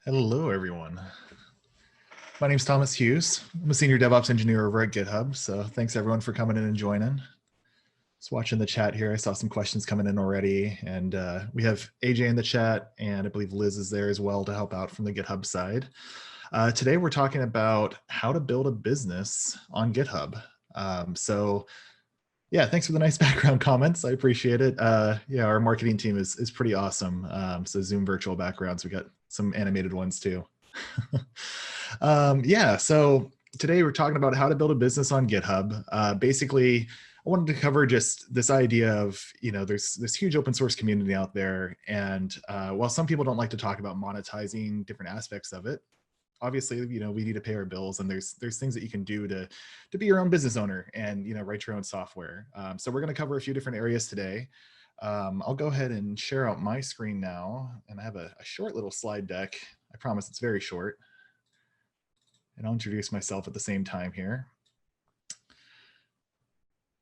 Hello, everyone. My name is Thomas Hughes. I'm a senior DevOps engineer over at GitHub. So thanks everyone for coming in and joining. Just watching the chat here. I saw some questions coming in already, and we have AJ in the chat, and I believe Liz is there as well to help out from the GitHub side. Today we're talking about how to build a business on GitHub. Yeah, thanks for the nice background comments. I appreciate it. Yeah, our marketing team is pretty awesome. So Zoom virtual backgrounds, we got some animated ones too. Yeah, so today we're talking about how to build a business on GitHub. Basically, I wanted to cover just this idea of, there's this huge open source community out there. And while some people don't like to talk about monetizing different aspects of it, obviously, we need to pay our bills, and there's things that you can do to be your own business owner and, write your own software. So we're going to cover a few different areas today. I'll go ahead and share out my screen now, and I have a short little slide deck. I promise it's very short. And I'll introduce myself at the same time here.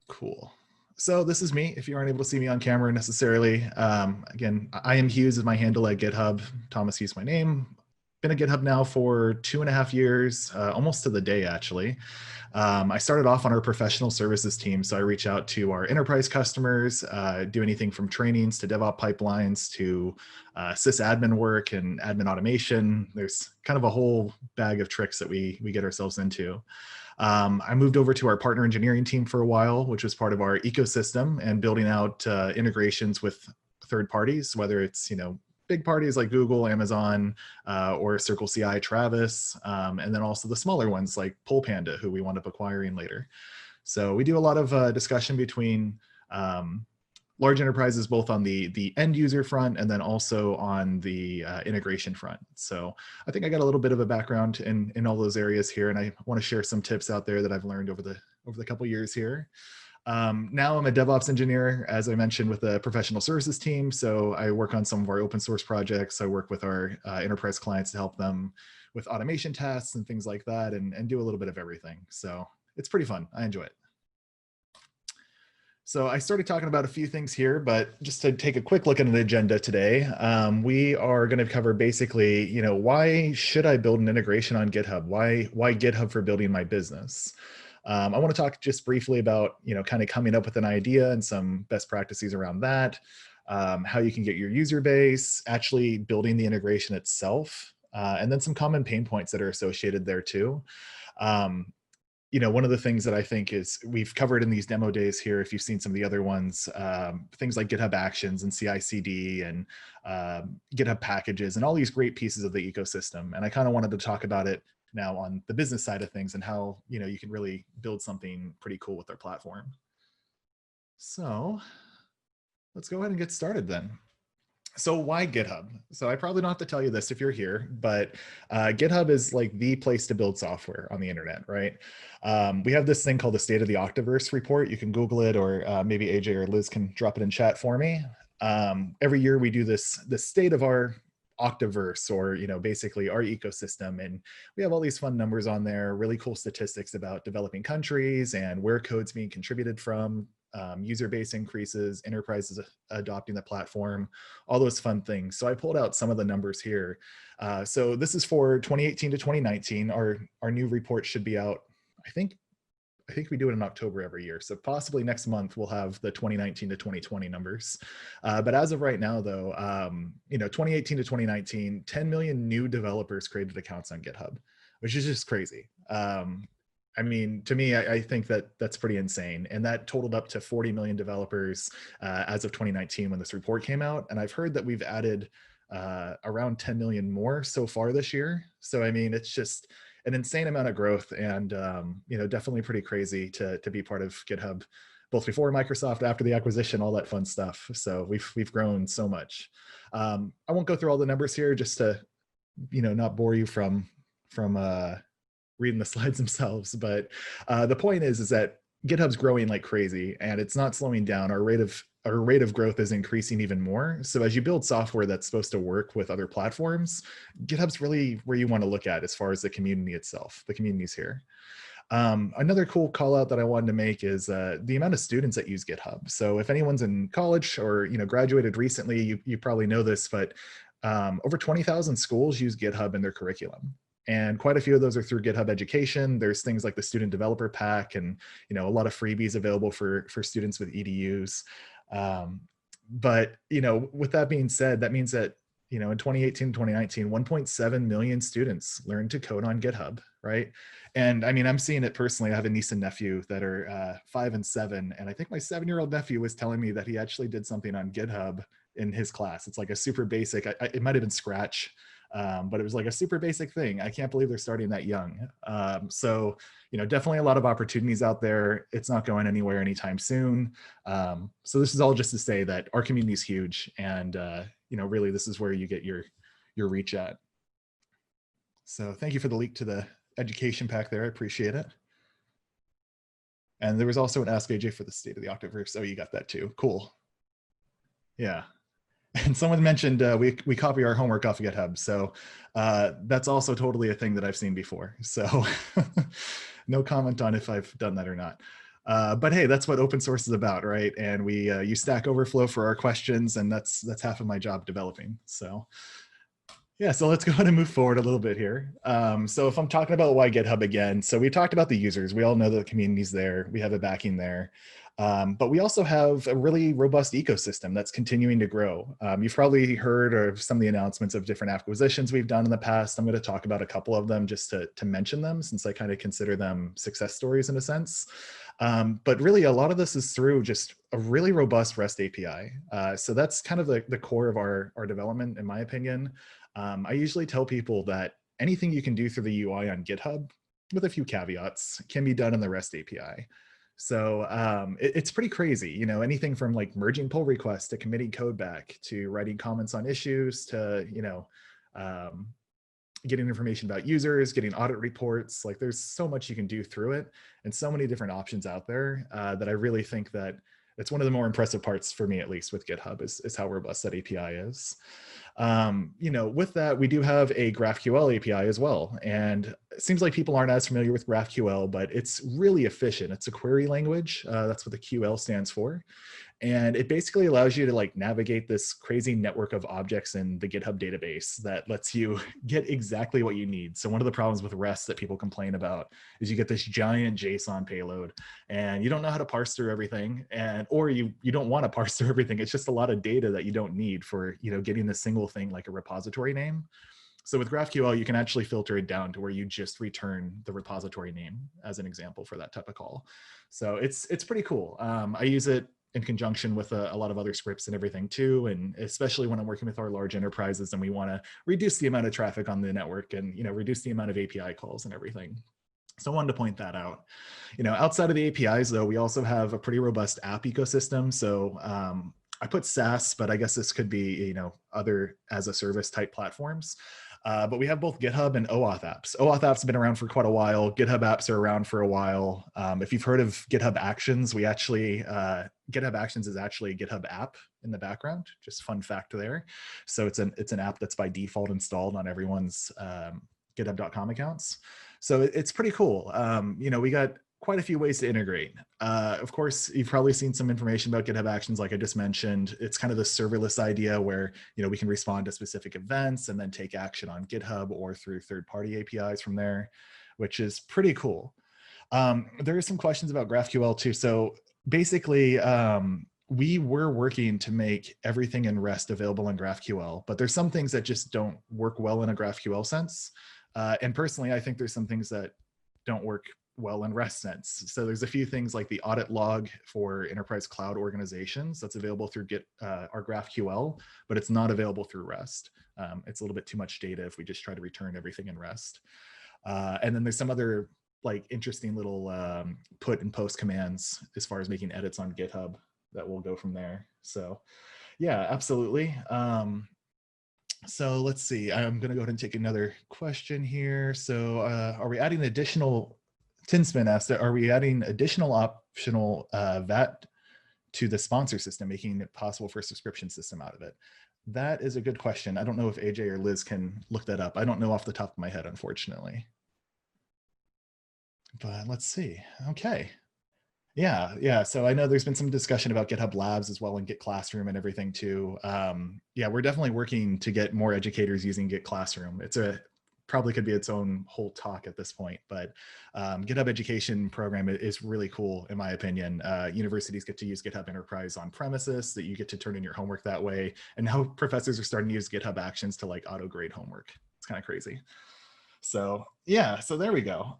Cool. So this is me, if you aren't able to see me on camera necessarily. Again, I am Hughes is my handle at GitHub. Thomas Hughes my name. Been at GitHub now for 2.5 years, almost to the day actually. I started off on our professional services team, so I reach out to our enterprise customers, do anything from trainings to DevOps pipelines to sysadmin work and admin automation. There's kind of a whole bag of tricks that we get ourselves into. I moved over to our partner engineering team for a while, which was part of our ecosystem and building out integrations with third parties, whether it's, big parties like Google, Amazon, or Circle CI, Travis, and then also the smaller ones like PullPanda, who we wound up acquiring later. So we do a lot of discussion between large enterprises, both on the end user front and then also on the integration front. So I think I got a little bit of a background in all those areas here, and I want to share some tips out there that I've learned over the couple years here. Now I'm a DevOps engineer, as I mentioned, with the professional services team. So I work on some of our open source projects. I work with our enterprise clients to help them with automation tasks and things like that, and do a little bit of everything. So it's pretty fun. I enjoy it. So I started talking about a few things here, but just to take a quick look at an agenda today, we are going to cover basically, why should I build an integration on GitHub? Why GitHub for building my business? I want to talk just briefly about, kind of coming up with an idea and some best practices around that, how you can get your user base, actually building the integration itself, and then some common pain points that are associated there too. One of the things that I think is we've covered in these demo days here, if you've seen some of the other ones, things like GitHub Actions and CI/CD and GitHub packages and all these great pieces of the ecosystem. And I kind of wanted to talk about it now on the business side of things and how, you can really build something pretty cool with our platform. So let's go ahead and get started then. So why GitHub? So I probably don't have to tell you this if you're here, but GitHub is like the place to build software on the internet, right? We have this thing called the State of the Octaverse report. You can Google it, or maybe AJ or Liz can drop it in chat for me. Every year we do the state of our Octaverse, or basically our ecosystem, and we have all these fun numbers on there, really cool statistics about developing countries and where code's being contributed from, user base increases, enterprises adopting the platform, all those fun things. So I pulled out some of the numbers here. So this is for 2018 to 2019. Our new report should be out, I think we do it in October every year. So possibly next month we'll have the 2019 to 2020 numbers. But as of right now though, 2018 to 2019, 10 million new developers created accounts on GitHub, which is just crazy. I mean, to me, I think that's pretty insane. And that totaled up to 40 million developers as of 2019 when this report came out. And I've heard that we've added around 10 million more so far this year. So, I mean, it's just an insane amount of growth, and, definitely pretty crazy to be part of GitHub, both before Microsoft, after the acquisition, all that fun stuff. So we've grown so much. I won't go through all the numbers here just to, not bore you from reading the slides themselves, but the point is that GitHub's growing like crazy, and it's not slowing down. Our rate of growth is increasing even more. So as you build software that's supposed to work with other platforms, GitHub's really where you want to look at as far as the community itself. The community's here. Another cool call out that I wanted to make is the amount of students that use GitHub. So if anyone's in college or graduated recently, you probably know this, but Over 20,000 schools use GitHub in their curriculum. And quite a few of those are through GitHub Education. There's things like the Student Developer Pack and a lot of freebies available for students with EDUs. But with that being said, that means that in 2018, 2019, 1.7 million students learned to code on GitHub, right? And I mean, I'm seeing it personally. I have a niece and nephew that are 5 and 7. And I think my 7-year-old nephew was telling me that he actually did something on GitHub in his class. It's like a super basic, it might've been Scratch, but it was like a super basic thing. I can't believe they're starting that young. So, definitely a lot of opportunities out there. It's not going anywhere anytime soon. So this is all just to say that our community is huge, and really this is where you get your reach at. So thank you for the link to the education pack there. I appreciate it. And there was also an Ask AJ for the state of the Octaverse. Oh, you got that too. Cool. Yeah. And someone mentioned we copy our homework off of GitHub. So that's also totally a thing that I've seen before. So no comment on if I've done that or not. But hey, that's what open source is about, right? And we use Stack Overflow for our questions, and that's half of my job developing. So yeah, so let's go ahead and move forward a little bit here. So if I'm talking about why GitHub again, so we talked about the users. We all know the community's there. We have a backing there. But we also have a really robust ecosystem that's continuing to grow. You've probably heard of some of the announcements of different acquisitions we've done in the past. I'm going to talk about a couple of them just to mention them, since I kind of consider them success stories in a sense. But really, a lot of this is through just a really robust REST API. So that's kind of the core of our development, in my opinion. I usually tell people that anything you can do through the UI on GitHub, with a few caveats, can be done in the REST API. So it's pretty crazy, anything from like merging pull requests to committing code back to writing comments on issues to, getting information about users, getting audit reports. Like there's so much you can do through it, and so many different options out there that I really think that it's one of the more impressive parts for me, at least with GitHub, is how robust that API is. With that, we do have a GraphQL API as well. And it seems like people aren't as familiar with GraphQL, but it's really efficient. It's a query language. That's what the QL stands for. And it basically allows you to like navigate this crazy network of objects in the GitHub database that lets you get exactly what you need. So one of the problems with REST that people complain about is you get this giant JSON payload and you don't know how to parse through everything, or you don't want to parse through everything. It's just a lot of data that you don't need for getting the single thing like a repository name. So with GraphQL, you can actually filter it down to where you just return the repository name as an example for that type of call. So it's pretty cool. I use it in conjunction with a lot of other scripts and everything too. And especially when I'm working with our large enterprises and we want to reduce the amount of traffic on the network and, reduce the amount of API calls and everything. So I wanted to point that out. Outside of the APIs though, we also have a pretty robust app ecosystem. So I put SaaS, but I guess this could be, other as a service type platforms. But we have both GitHub and OAuth apps. OAuth apps have been around for quite a while. GitHub apps are around for a while. If you've heard of GitHub Actions, GitHub Actions is actually a GitHub app in the background. Just fun fact there. So it's an app that's by default installed on everyone's GitHub.com accounts. So it's pretty cool. We got quite a few ways to integrate. Of course, you've probably seen some information about GitHub Actions, like I just mentioned. It's kind of the serverless idea where we can respond to specific events and then take action on GitHub or through third-party APIs from there, which is pretty cool. There are some questions about GraphQL too. So basically, we were working to make everything in REST available in GraphQL, but there's some things that just don't work well in a GraphQL sense. And personally, I think there's some things that don't work well in REST sense. So there's a few things like the audit log for enterprise cloud organizations that's available through our GraphQL, but it's not available through REST. It's a little bit too much data if we just try to return everything in REST. And then there's some other like interesting little put and post commands as far as making edits on GitHub that will go from there. So yeah, absolutely. So let's see, I'm gonna go ahead and take another question here. So are we adding additional, Tinspin asked, are we adding additional optional VAT to the sponsor system, making it possible for a subscription system out of it? That is a good question. I don't know if AJ or Liz can look that up. I don't know off the top of my head, unfortunately. But let's see, okay. Yeah. So I know there's been some discussion about GitHub Labs as well and Git Classroom and everything too. Yeah, we're definitely working to get more educators using Git Classroom. It's a probably could be its own whole talk at this point, but GitHub education program is really cool in my opinion. Universities get to use GitHub Enterprise on premises, that you get to turn in your homework that way, and now professors are starting to use GitHub Actions to like auto grade homework. It's kind of crazy. So yeah, so there we go.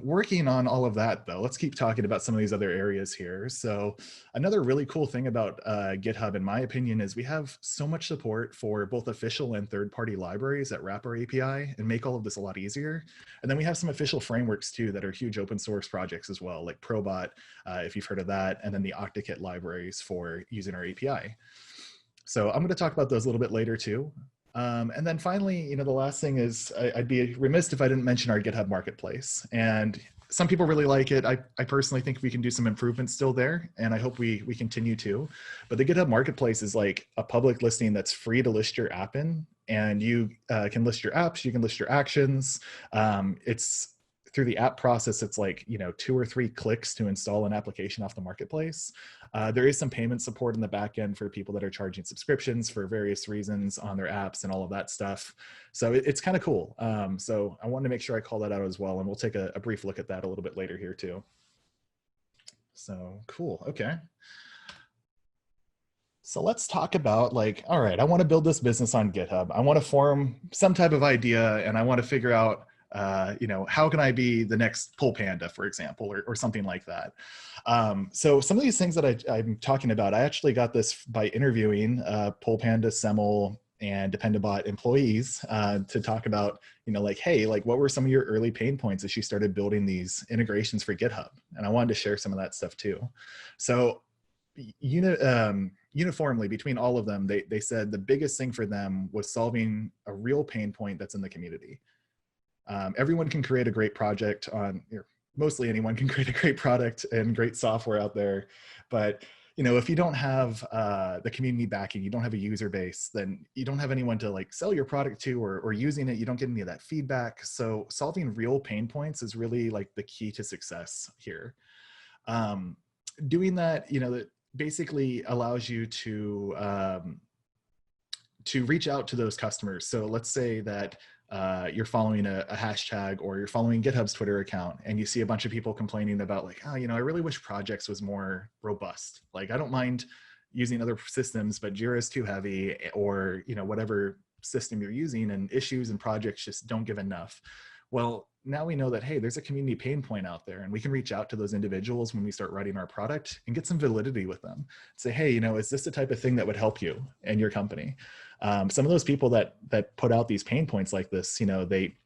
Working on all of that though, let's keep talking about some of these other areas here. So another really cool thing about GitHub, in my opinion, is we have so much support for both official and third-party libraries that wrap our API and make all of this a lot easier. And then we have some official frameworks too that are huge open source projects as well, like Probot, if you've heard of that, and then the OctaKit libraries for using our API. So I'm going to talk about those a little bit later too. And then finally, the last thing is I'd be remiss if I didn't mention our GitHub Marketplace. And some people really like it. I personally think we can do some improvements still there, and I hope we continue to. But the GitHub Marketplace is like a public listing that's free to list your app in, and you can list your apps, you can list your actions. It's through the app process, it's like 2 or 3 clicks to install an application off the marketplace. There is some payment support in the back end for people that are charging subscriptions for various reasons on their apps and all of that stuff. So it's kind of cool. So I wanted to make sure I call that out as well, and we'll take a brief look at that a little bit later here too. So cool. Okay. So let's talk about all right, I want to build this business on GitHub. I want to form some type of idea, and I want to figure out how can I be the next Pull Panda, for example, or something like that. So some of these things that I'm talking about, I actually got this by interviewing Pull Panda, Semel, and Dependabot employees to talk about, hey, what were some of your early pain points as you started building these integrations for GitHub? And I wanted to share some of that stuff too. So uniformly between all of them, they said the biggest thing for them was solving a real pain point that's in the community. Everyone can create a great project mostly anyone can create a great product and great software out there. But, if you don't have the community backing, you don't have a user base, then you don't have anyone to sell your product to or using it. You don't get any of that feedback. So solving real pain points is really the key to success here. Doing that, that basically allows you to reach out to those customers. So let's say that you're following a hashtag, or you're following GitHub's Twitter account, and you see a bunch of people complaining about I really wish projects was more robust. I don't mind using other systems, but Jira is too heavy, or whatever system you're using, and issues and projects just don't give enough. Well, now we know that, hey, there's a community pain point out there, and we can reach out to those individuals when we start writing our product and get some validity with them. Say, hey, is this the type of thing that would help you and your company? Some of those people that put out these pain points like this, they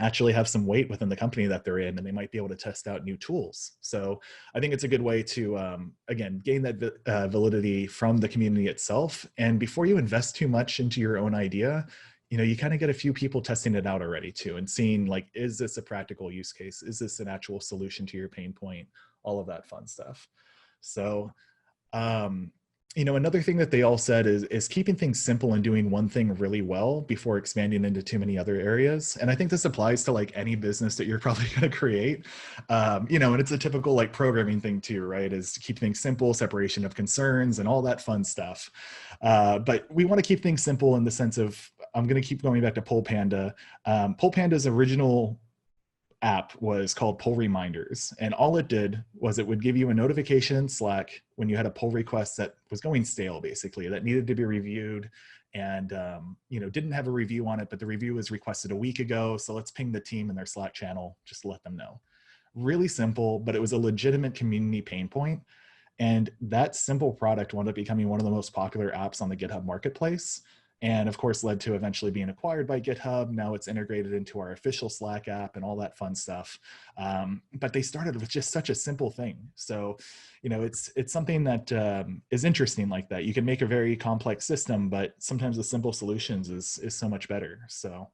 actually have some weight within the company that they're in, and they might be able to test out new tools. So I think it's a good way to, again, gain that validity from the community itself. And before you invest too much into your own idea, you kind of get a few people testing it out already too, and seeing is this a practical use case? Is this an actual solution to your pain point? All of that fun stuff. So, another thing that they all said is keeping things simple and doing one thing really well before expanding into too many other areas. And I think this applies to any business that you're probably going to create. And it's a typical programming thing too, right? Is to keep things simple, separation of concerns, and all that fun stuff. But we want to keep things simple in the sense of, I'm going to keep going back to Pull Panda. Pull Panda's original app was called Pull Reminders, and all it did was it would give you a notification in Slack when you had a pull request that was going stale, basically, that needed to be reviewed, and didn't have a review on it, but the review was requested a week ago, so let's ping the team in their Slack channel just to let them know. Really simple, but it was a legitimate community pain point, and that simple product wound up becoming one of the most popular apps on the GitHub Marketplace. And of course, led to eventually being acquired by GitHub. Now it's integrated into our official Slack app and all that fun stuff. But they started with just such a simple thing. So, it's something that is interesting like that. You can make a very complex system, but sometimes the simple solutions is so much better. So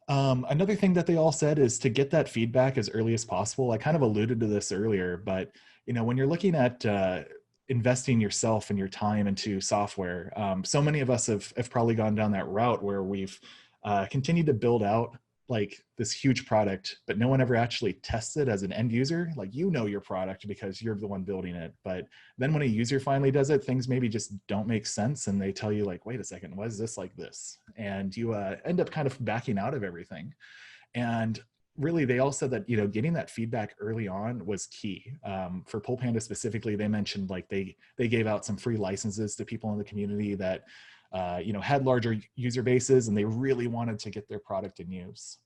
another thing that they all said is to get that feedback as early as possible. I kind of alluded to this earlier, but when you're looking at investing yourself and your time into software. So many of us have probably gone down that route where we've continued to build out like this huge product, but no one ever actually tests it as an end user. Like, you know your product because you're the one building it. But then when a user finally does it, things maybe just don't make sense. And they tell you like, wait a second, why is this like this? And you end up kind of backing out of everything. And really, they all said that, you know, getting that feedback early on was key. For Pole Panda specifically, they mentioned like they gave out some free licenses to people in the community that, you know, had larger user bases, and they really wanted to get their product in use.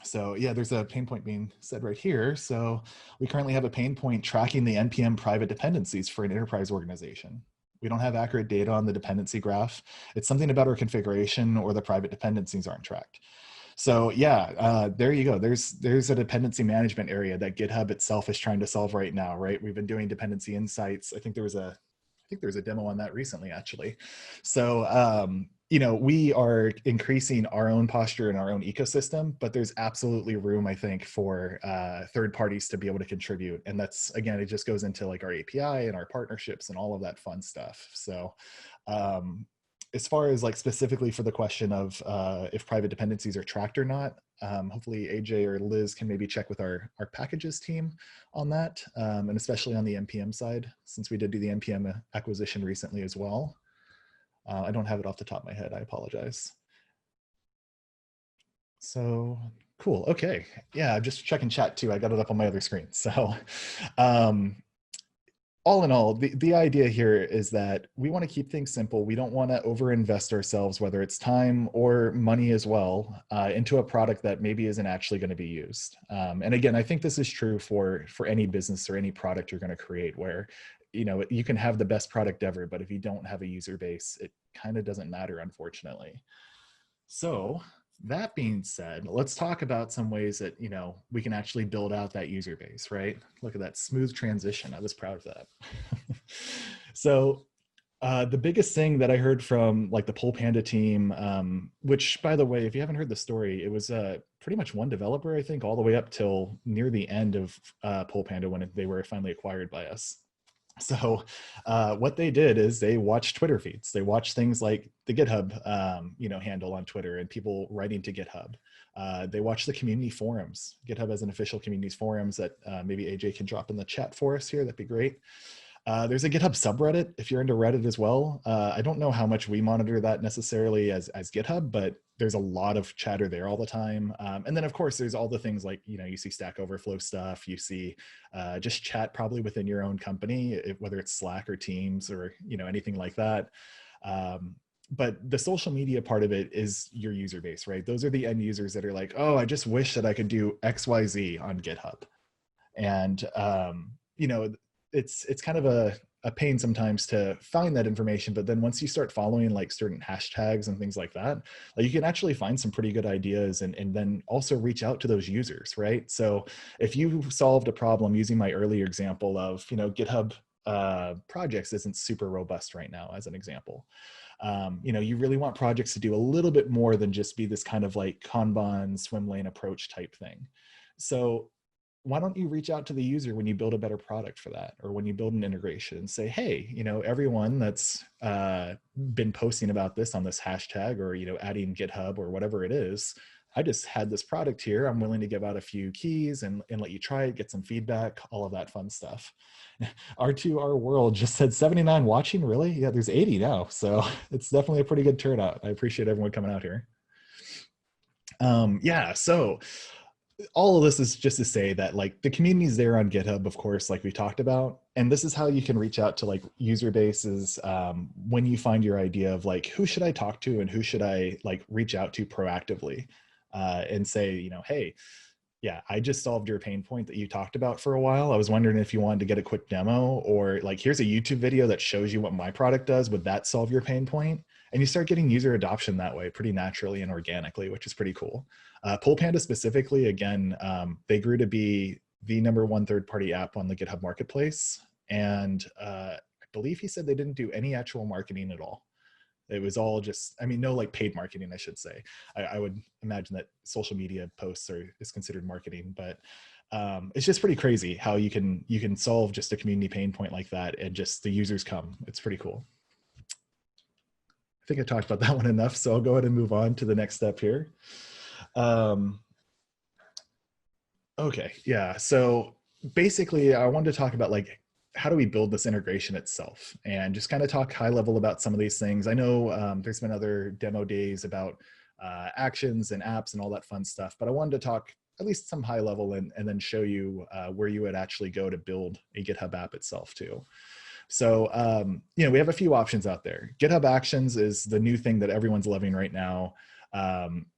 So yeah, there's a pain point being said right here. So we currently have a pain point tracking the NPM private dependencies for an enterprise organization. We don't have accurate data on the dependency graph. It's something about our configuration or the private dependencies aren't tracked. So yeah, there you go. There's a dependency management area that GitHub itself is trying to solve right now, right? We've been doing dependency insights. I think there was a demo on that recently, actually. So you know, we are increasing our own posture in our own ecosystem, but there's absolutely room, I think, for third parties to be able to contribute. And that's, again, it just goes into like our API and our partnerships and all of that fun stuff. So as far as like specifically for the question of if private dependencies are tracked or not, hopefully AJ or Liz can maybe check with our packages team on that, and especially on the NPM side, since we did do the NPM acquisition recently as well. I don't have it off the top of my head, I apologize. So cool, okay. Yeah, I'm just checking chat too. I got it up on my other screen. So all in all, the idea here is that we want to keep things simple. We don't want to overinvest ourselves, whether it's time or money as well, into a product that maybe isn't actually going to be used. And again, I think this is true for any business or any product you're going to create, where, you know, you can have the best product ever, but if you don't have a user base, it kind of doesn't matter, unfortunately. So that being said, let's talk about some ways that, you know, we can actually build out that user base, right? Look at that smooth transition. I was proud of that. So the biggest thing that I heard from like the Pole Panda team, which by the way, if you haven't heard the story, it was pretty much one developer, I think, all the way up till near the end of Pole Panda when they were finally acquired by us. So what they did is they watched Twitter feeds. They watched things like the GitHub you know, handle on Twitter and people writing to GitHub. They watched the community forums. GitHub has an official communities forums that maybe AJ can drop in the chat for us here. That'd be great. There's a GitHub subreddit if you're into Reddit as well. I don't know how much we monitor that necessarily as GitHub, but there's a lot of chatter there all the time. And then of course there's all the things like, you know, you see Stack Overflow stuff, you see just chat probably within your own company, whether it's Slack or Teams or, you know, anything like that. But the social media part of it is your user base, right? Those are the end users that are like, oh, I just wish that I could do XYZ on GitHub. And, you know, it's kind of a pain sometimes to find that information, but then once you start following like certain hashtags and things like that, like you can actually find some pretty good ideas and then also reach out to those users, right? So if you solved a problem using my earlier example of, you know, GitHub projects isn't super robust right now as an example. You know, you really want projects to do a little bit more than just be this kind of like Kanban swim lane approach type thing. So why don't you reach out to the user when you build a better product for that, or when you build an integration and say, hey, you know, everyone that's been posting about this on this hashtag, or, you know, adding GitHub or whatever it is, I just had this product here. I'm willing to give out a few keys and let you try it, get some feedback, all of that fun stuff. R2R World just said 79 watching, really? Yeah, there's 80 now. So it's definitely a pretty good turnout. I appreciate everyone coming out here. Yeah, so all of this is just to say that like the community's there on GitHub, of course, like we talked about, and this is how you can reach out to like user bases when you find your idea of like, who should I talk to and who should I like reach out to proactively and say, you know, hey, yeah, I just solved your pain point that you talked about for a while. I was wondering if you wanted to get a quick demo, or like, here's a YouTube video that shows you what my product does. Would that solve your pain point? And you start getting user adoption that way pretty naturally and organically, which is pretty cool. Pole Panda specifically, again, they grew to be the #1 third-party app on the GitHub Marketplace. And I believe he said they didn't do any actual marketing at all. It was all just, I mean, no like paid marketing, I should say. I would imagine that social media posts is considered marketing, but it's just pretty crazy how you can solve just a community pain point like that and just the users come. It's pretty cool. I think I talked about that one enough, so I'll go ahead and move on to the next step here. Um, okay, yeah. So basically, I wanted to talk about like how do we build this integration itself, and just kind of talk high level about some of these things. I know there's been other demo days about actions and apps and all that fun stuff, but I wanted to talk at least some high level and then show you where you would actually go to build a GitHub app itself too. So, we have a few options out there. GitHub Actions is the new thing that everyone's loving right now.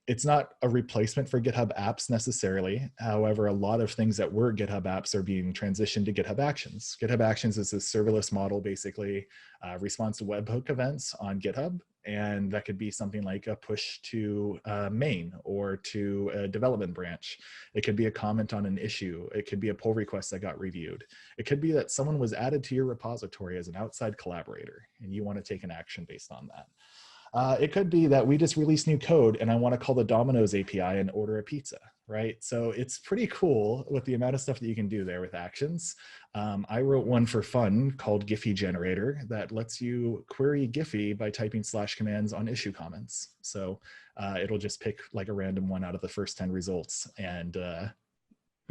It's not a replacement for GitHub Apps necessarily. However, a lot of things that were GitHub Apps are being transitioned to GitHub Actions. GitHub Actions is a serverless model, basically responds to webhook events on GitHub. And that could be something like a push to main or to a development branch. It could be a comment on an issue. It could be a pull request that got reviewed. It could be that someone was added to your repository as an outside collaborator and you want to take an action based on that. It could be that we just released new code and I want to call the Domino's API and order a pizza, right? So it's pretty cool with the amount of stuff that you can do there with actions. I wrote one for fun called Giphy Generator that lets you query Giphy by typing / commands on issue comments. So it'll just pick like a random one out of the first 10 results and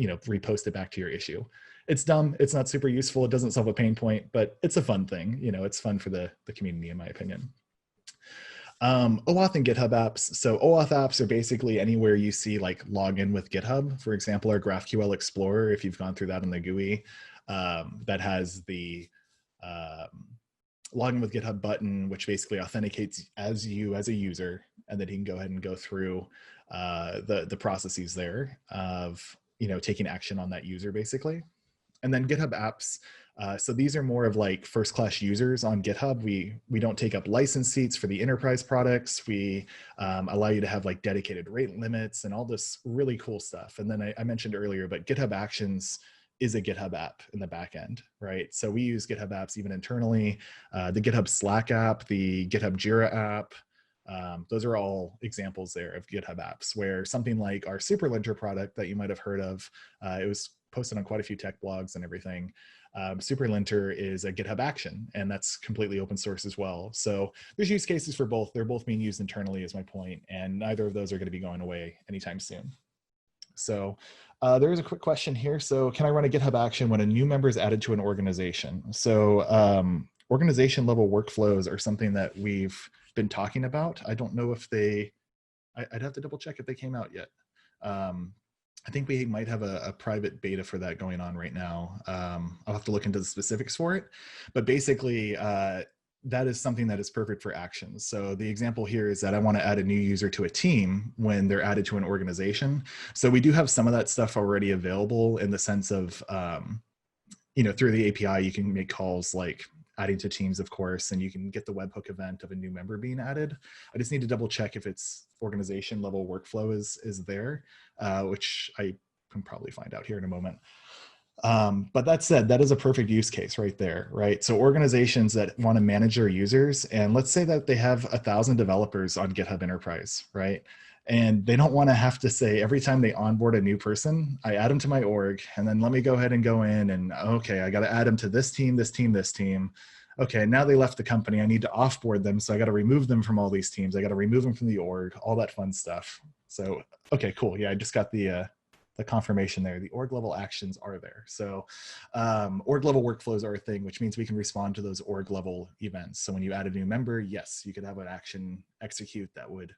repost it back to your issue. It's dumb. It's not super useful. It doesn't solve a pain point, but it's a fun thing. It's fun for the community, in my opinion. OAuth and GitHub apps. So OAuth apps are basically anywhere you see like login with GitHub. For example, our GraphQL Explorer, if you've gone through that in the GUI, that has the login with GitHub button, which basically authenticates as you as a user, and then you can go ahead and go through the processes there of taking action on that user basically. And then GitHub Apps. So these are more of like first-class users on GitHub. We don't take up license seats for the enterprise products. We allow you to have like dedicated rate limits and all this really cool stuff. And then I mentioned earlier, but GitHub Actions is a GitHub app in the back end, right? So we use GitHub Apps even internally. The GitHub Slack app, the GitHub Jira app, those are all examples there of GitHub apps where something like our Superlinter product that you might have heard of, it was posted on quite a few tech blogs and everything. Superlinter is a GitHub action, and that's completely open source as well. So there's use cases for both. They're both being used internally is my point, and neither of those are going to be going away anytime soon. So there is a quick question here. So can I run a GitHub action when a new member is added to an organization? So organization level workflows are something that we've been talking about. I don't know if I'd have to double check if they came out yet. I think we might have a private beta for that going on right now. I'll have to look into the specifics for it, but basically that is something that is perfect for actions. So the example here is that I want to add a new user to a team when they're added to an organization. So we do have some of that stuff already available in the sense of, through the API, you can make calls like adding to teams, of course, and you can get the webhook event of a new member being added. I just need to double check if it's organization level workflow is there, which I can probably find out here in a moment. But that said, that is a perfect use case right there, right? So organizations that want to manage their users, and let's say that they have 1,000 developers on GitHub Enterprise, right? And they don't want to have to say every time they onboard a new person, I add them to my org, and then let me go ahead and go in and, okay, I got to add them to this team, this team, this team. Okay, now they left the company. I need to offboard them. So I got to remove them from all these teams. I got to remove them from the org, all that fun stuff. So, okay, cool. Yeah, I just got the confirmation there. The org level actions are there. So org level workflows are a thing, which means we can respond to those org level events. So when you add a new member, yes, you could have an action execute that would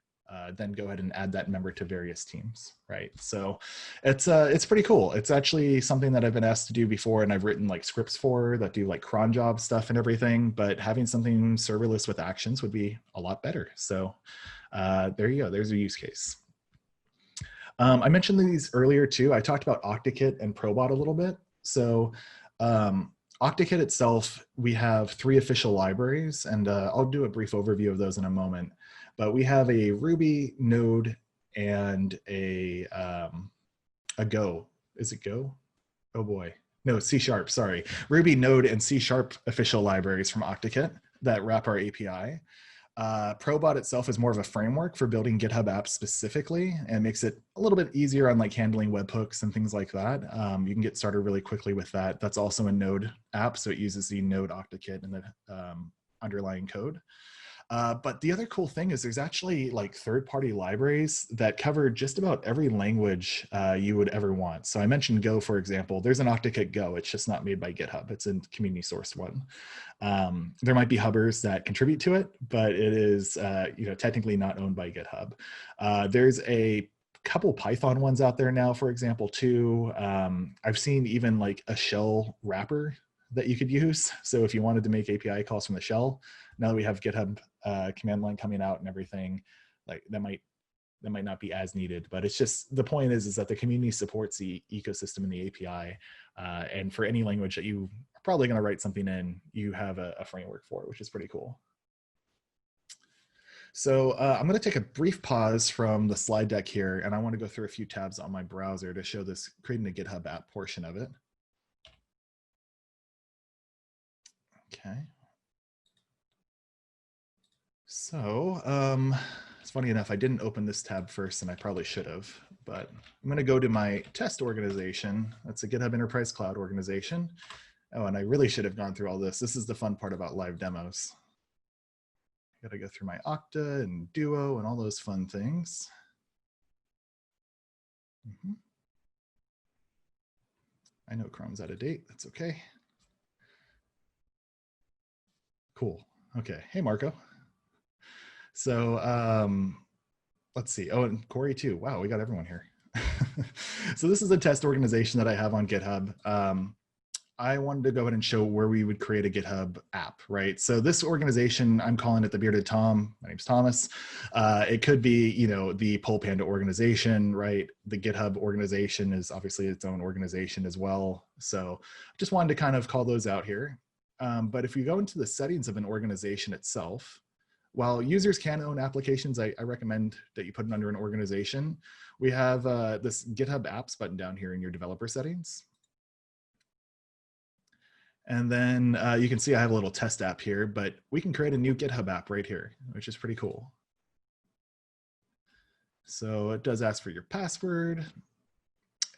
then go ahead and add that member to various teams, right? So it's pretty cool. It's actually something that I've been asked to do before, and I've written like scripts for that do like cron job stuff and everything, but having something serverless with actions would be a lot better. So there you go, there's a use case. I mentioned these earlier too. I talked about OctaKit and Probot a little bit. So OctaKit itself, we have 3 official libraries, and I'll do a brief overview of those in a moment. But we have a Ruby, Node, and a Go. Is it Go? Oh boy. No, C#, sorry. Ruby, Node, and C# official libraries from OctaKit that wrap our API. Probot itself is more of a framework for building GitHub apps specifically, and makes it a little bit easier on like handling webhooks and things like that. You can get started really quickly with that. That's also a Node app, so it uses the Node OctaKit in the underlying code. But the other cool thing is there's actually like third-party libraries that cover just about every language you would ever want. So I mentioned Go, for example. There's an Octokit Go. It's just not made by GitHub. It's a community sourced one. There might be hubbers that contribute to it, but it is technically not owned by GitHub. There's a couple Python ones out there now, for example, too. I've seen even like a shell wrapper that you could use. So if you wanted to make API calls from the shell, now that we have GitHub command line coming out and everything, like that might not be as needed. But it's just, the point is that the community supports the ecosystem and the API. And for any language that you are probably going to write something in, you have a framework for it, which is pretty cool. So I'm going to take a brief pause from the slide deck here, and I want to go through a few tabs on my browser to show this creating a GitHub app portion of it. Okay. So it's funny enough, I didn't open this tab first, and I probably should have, but I'm going to go to my test organization. That's a GitHub Enterprise Cloud organization. Oh, and I really should have gone through all this. This is the fun part about live demos. I got to go through my Okta and Duo and all those fun things. I know Chrome's out of date. That's okay. Cool. Okay. Hey, Marco. So let's see. Oh, and Corey too. Wow, we got everyone here. So this is a test organization that I have on GitHub. I wanted to go ahead and show where we would create a GitHub app, right? So this organization, I'm calling it the Bearded Tom. My name's Thomas. It could be, the Pole Panda organization, right? The GitHub organization is obviously its own organization as well. So just wanted to kind of call those out here. But if you go into the settings of an organization itself, while users can own applications, I recommend that you put it under an organization. We have this GitHub Apps button down here in your developer settings. And then you can see I have a little test app here, but we can create a new GitHub app right here, which is pretty cool. So it does ask for your password.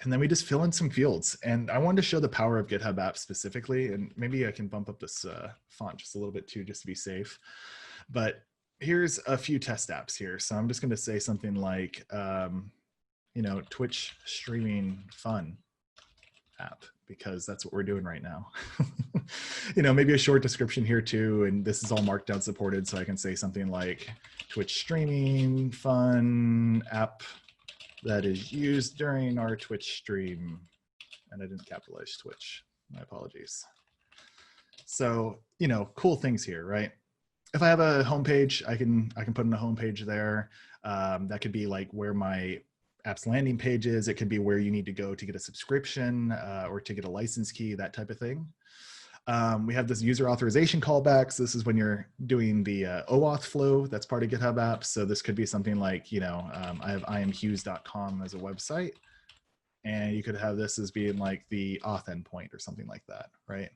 And then we just fill in some fields. And I wanted to show the power of GitHub Apps specifically. And maybe I can bump up this font just a little bit too, just to be safe. But here's a few test apps here. So I'm just going to say something like, Twitch streaming fun app, because that's what we're doing right now. Maybe a short description here too. And this is all Markdown supported. So I can say something like Twitch streaming fun app that is used during our Twitch stream. And I didn't capitalize Twitch. My apologies. So, cool things here, right? If I have a homepage, I can put in a homepage there. That could be like where my app's landing page is. It could be where you need to go to get a subscription or to get a license key, that type of thing. We have this user authorization callbacks. This is when you're doing the OAuth flow. That's part of GitHub Apps. So this could be something like, I have imhughes.com as a website. And you could have this as being like the auth endpoint or something like that, right?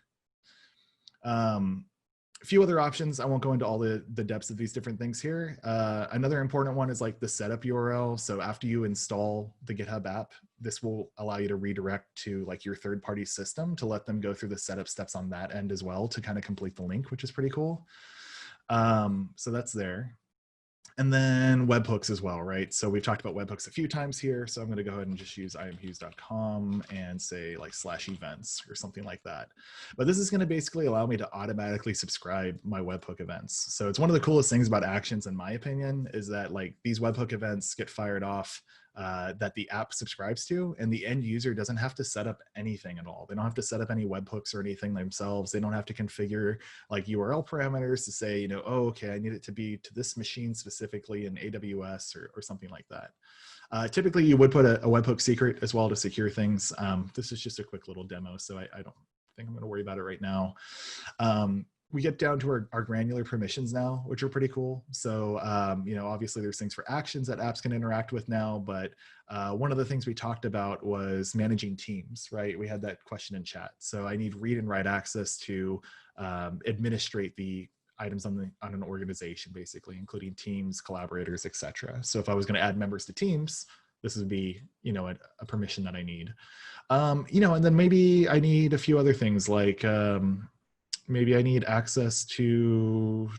A few other options. I won't go into all the depths of these different things here. Another important one is like the setup URL. So after you install the GitHub app, this will allow you to redirect to like your third-party system to let them go through the setup steps on that end as well to kind of complete the link, which is pretty cool. So that's there. And then webhooks as well, right? So we've talked about webhooks a few times here. So I'm going to go ahead and just use imhughes.com and say like /events or something like that. But this is going to basically allow me to automatically subscribe my webhook events. So it's one of the coolest things about Actions, in my opinion, is that like these webhook events get fired off that the app subscribes to, and the end user doesn't have to set up anything at all. They don't have to set up any webhooks or anything themselves. They don't have to configure like URL parameters to say, oh, okay, I need it to be to this machine specifically in AWS or something like that. Typically, you would put a webhook secret as well to secure things. This is just a quick little demo, so I don't think I'm going to worry about it right now. We get down to our granular permissions now, which are pretty cool. So, obviously there's things for actions that apps can interact with now, but one of the things we talked about was managing teams, right? We had that question in chat. So I need read and write access to administrate the items on an organization, basically, including teams, collaborators, etc. So if I was going to add members to teams, this would be, a permission that I need. And then maybe I need a few other things like, maybe I need access to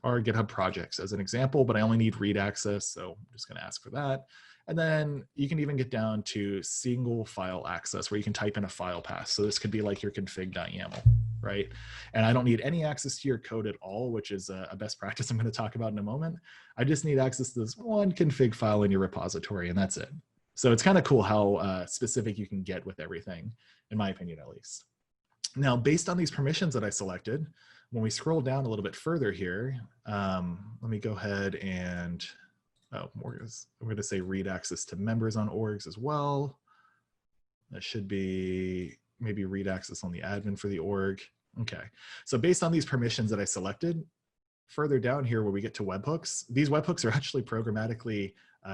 our GitHub projects as an example, but I only need read access. So I'm just going to ask for that. And then you can even get down to single file access where you can type in a file path. So this could be like your config.yaml, right? And I don't need any access to your code at all, which is a best practice I'm going to talk about in a moment. I just need access to this one config file in your repository, and that's it. So it's kind of cool how specific you can get with everything, in my opinion, at least. Now, based on these permissions that I selected, when we scroll down a little bit further here, let me go ahead and, we're going to say read access to members on orgs as well. That should be maybe read access on the admin for the org. Okay, so based on these permissions that I selected, further down here where we get to webhooks, these webhooks are actually programmatically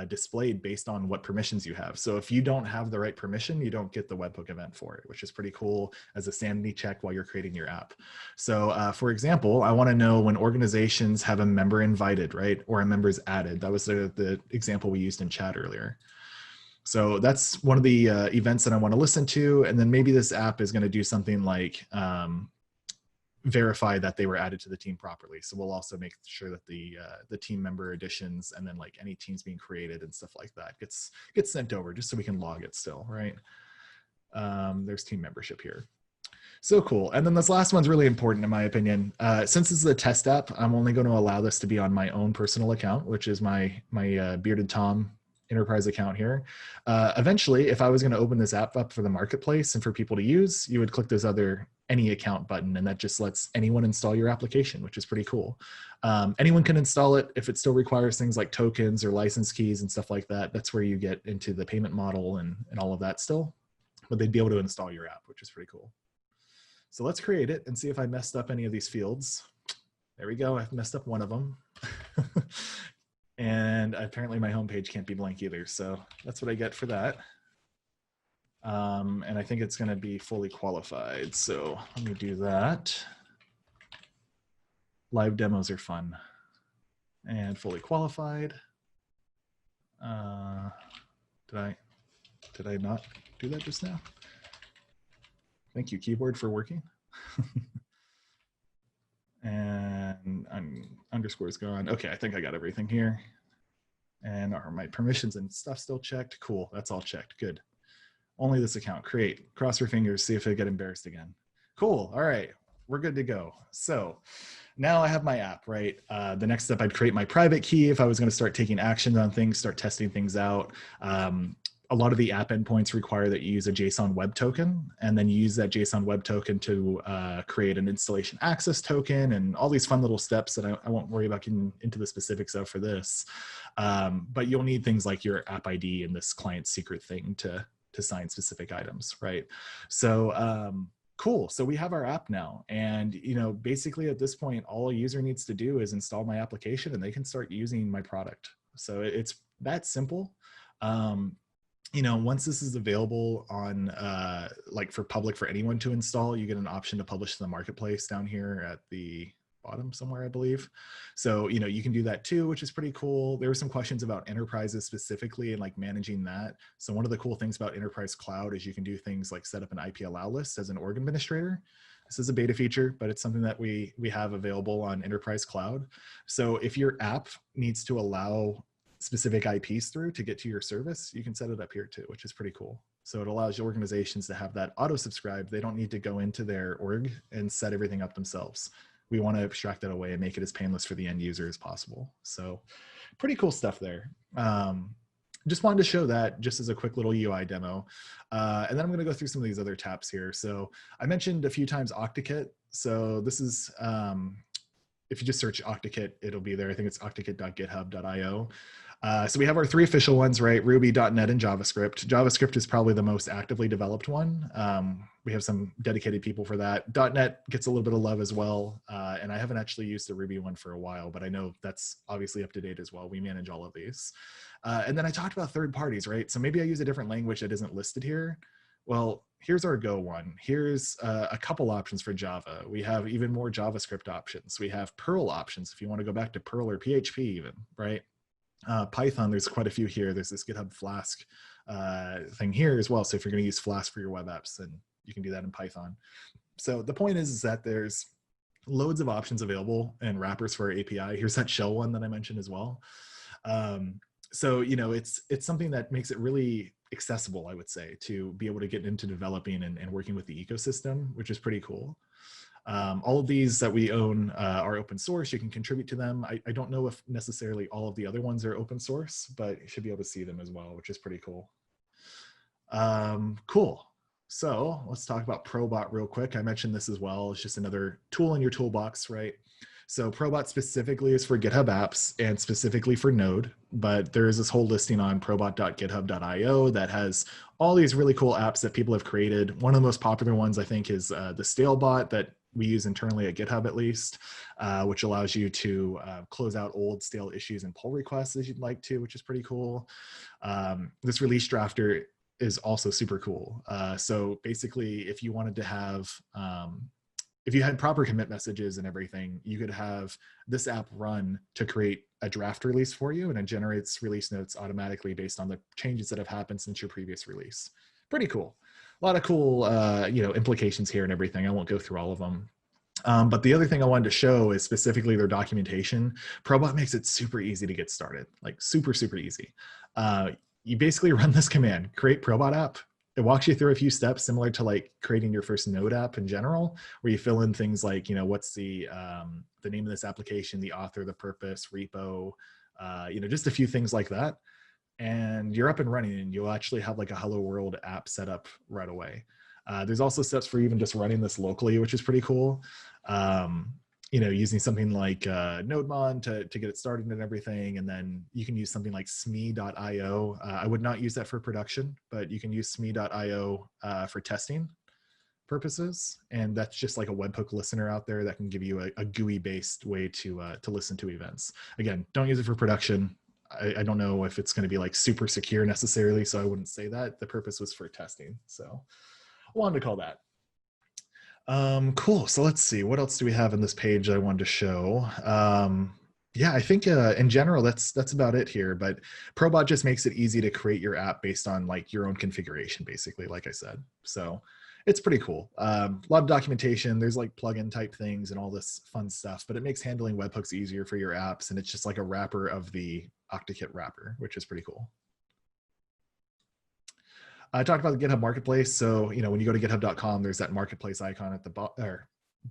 displayed based on what permissions you have. So if you don't have the right permission, you don't get the webhook event for it, which is pretty cool as a sanity check while you're creating your app. So for example, I want to know when organizations have a member invited, right? Or a member's added. That was the example we used in chat earlier. So that's one of the events that I want to listen to. And then maybe this app is going to do something like verify that they were added to the team properly. So we'll also make sure that the team member additions and then like any teams being created and stuff like that gets sent over just so we can log it still, right? There's team membership here. So cool. And then this last one's really important in my opinion. Since this is a test app, I'm only going to allow this to be on my own personal account, which is my Bearded Tom enterprise account here. Eventually, if I was going to open this app up for the marketplace and for people to use, you would click this other any account button, and that just lets anyone install your application, which is pretty cool. Anyone can install it if it still requires things like tokens or license keys and stuff like that. That's where you get into the payment model and all of that still, but they'd be able to install your app, which is pretty cool. So let's create it and see if I messed up any of these fields. There we go. I've messed up one of them. And apparently my homepage can't be blank either. So that's what I get for that. And I think it's going to be fully qualified. So let me do that. Live demos are fun. And fully qualified. Did I not do that just now? Thank you, keyboard, for working. And underscore's gone. Okay, I think I got everything here. And are my permissions and stuff still checked? Cool, that's all checked, good. Only this account, create, cross your fingers, see if I get embarrassed again. Cool, all right, we're good to go. So now I have my app, right? The next step, I'd create my private key if I was gonna start taking action on things, start testing things out. A lot of the app endpoints require that you use a JSON web token, and then you use that JSON web token to create an installation access token and all these fun little steps that I won't worry about getting into the specifics of for this. But you'll need things like your app ID and this client secret thing to sign specific items, right? So cool, so we have our app now. And basically at this point, all a user needs to do is install my application and they can start using my product. So it's that simple. Once this is available on like for public for anyone to install, you get an option to publish to the marketplace down here at the bottom somewhere, I believe. So, you can do that too, which is pretty cool. There were some questions about enterprises specifically and like managing that. So one of the cool things about Enterprise Cloud is you can do things like set up an IP allow list as an org administrator. This is a beta feature, but it's something that we have available on Enterprise Cloud. So if your app needs to allow specific IPs through to get to your service, you can set it up here too, which is pretty cool. So it allows your organizations to have that auto subscribe. They don't need to go into their org and set everything up themselves. We want to abstract that away and make it as painless for the end user as possible. So pretty cool stuff there. Just wanted to show that just as a quick little UI demo. And then I'm going to go through some of these other tabs here. So I mentioned a few times OctaKit. So this is, if you just search OctaKit, it'll be there. I think it's octakit.github.io. So we have our three official ones, right? Ruby, .NET, and JavaScript. JavaScript is probably the most actively developed one. We have some dedicated people for that. .NET gets a little bit of love as well. And I haven't actually used the Ruby one for a while, but I know that's obviously up to date as well. We manage all of these. And then I talked about third parties, right? So maybe I use a different language that isn't listed here. Well, here's our Go one. Here's a couple options for Java. We have even more JavaScript options. We have Perl options if you want to go back to Perl or PHP even, right? Python, there's quite a few here. There's this GitHub Flask thing here as well. So if you're going to use Flask for your web apps, then you can do that in Python. So the point is that there's loads of options available and wrappers for our API. Here's that shell one that I mentioned as well. So, it's something that makes it really accessible, I would say, to be able to get into developing and working with the ecosystem, which is pretty cool. All of these that we own are open source. You can contribute to them. I don't know if necessarily all of the other ones are open source, but you should be able to see them as well, which is pretty cool. Cool. So let's talk about Probot real quick. I mentioned this as well. It's just another tool in your toolbox, right? So Probot specifically is for GitHub Apps and specifically for Node, but there is this whole listing on probot.github.io that has all these really cool apps that people have created. One of the most popular ones, I think, is the stale bot that we use internally at GitHub, at least, which allows you to close out old stale issues and pull requests as you'd like to, which is pretty cool. This release drafter is also super cool. So basically, if you wanted to have, if you had proper commit messages and everything, you could have this app run to create a draft release for you, and it generates release notes automatically based on the changes that have happened since your previous release. Pretty cool. A lot of cool, implications here and everything. I won't go through all of them. But the other thing I wanted to show is specifically their documentation. Probot makes it super easy to get started, like super, super easy. You basically run this command, create Probot app. It walks you through a few steps similar to like creating your first Node app in general, where you fill in things like, what's the name of this application, the author, the purpose, repo, just a few things like that. And you're up and running, and you'll actually have like a Hello World app set up right away. There's also steps for even just running this locally, which is pretty cool. Using something like NodeMon to get it started and everything. And then you can use something like sme.io. I would not use that for production, but you can use sme.io for testing purposes. And that's just like a webhook listener out there that can give you a GUI-based way to listen to events. Again, don't use it for production. I don't know if it's going to be like super secure necessarily, so I wouldn't say that. The purpose was for testing. So I wanted to call that. Cool. So let's see, what else do we have in this page I wanted to show? Yeah, I think in general, that's about it here, but Probot just makes it easy to create your app based on like your own configuration, basically, like I said. So it's pretty cool. A lot of documentation, there's like plugin type things and all this fun stuff, but it makes handling webhooks easier for your apps. And it's just like a wrapper of the OctaKit wrapper, which is pretty cool. I talked about the GitHub Marketplace. So, when you go to github.com, there's that marketplace icon at the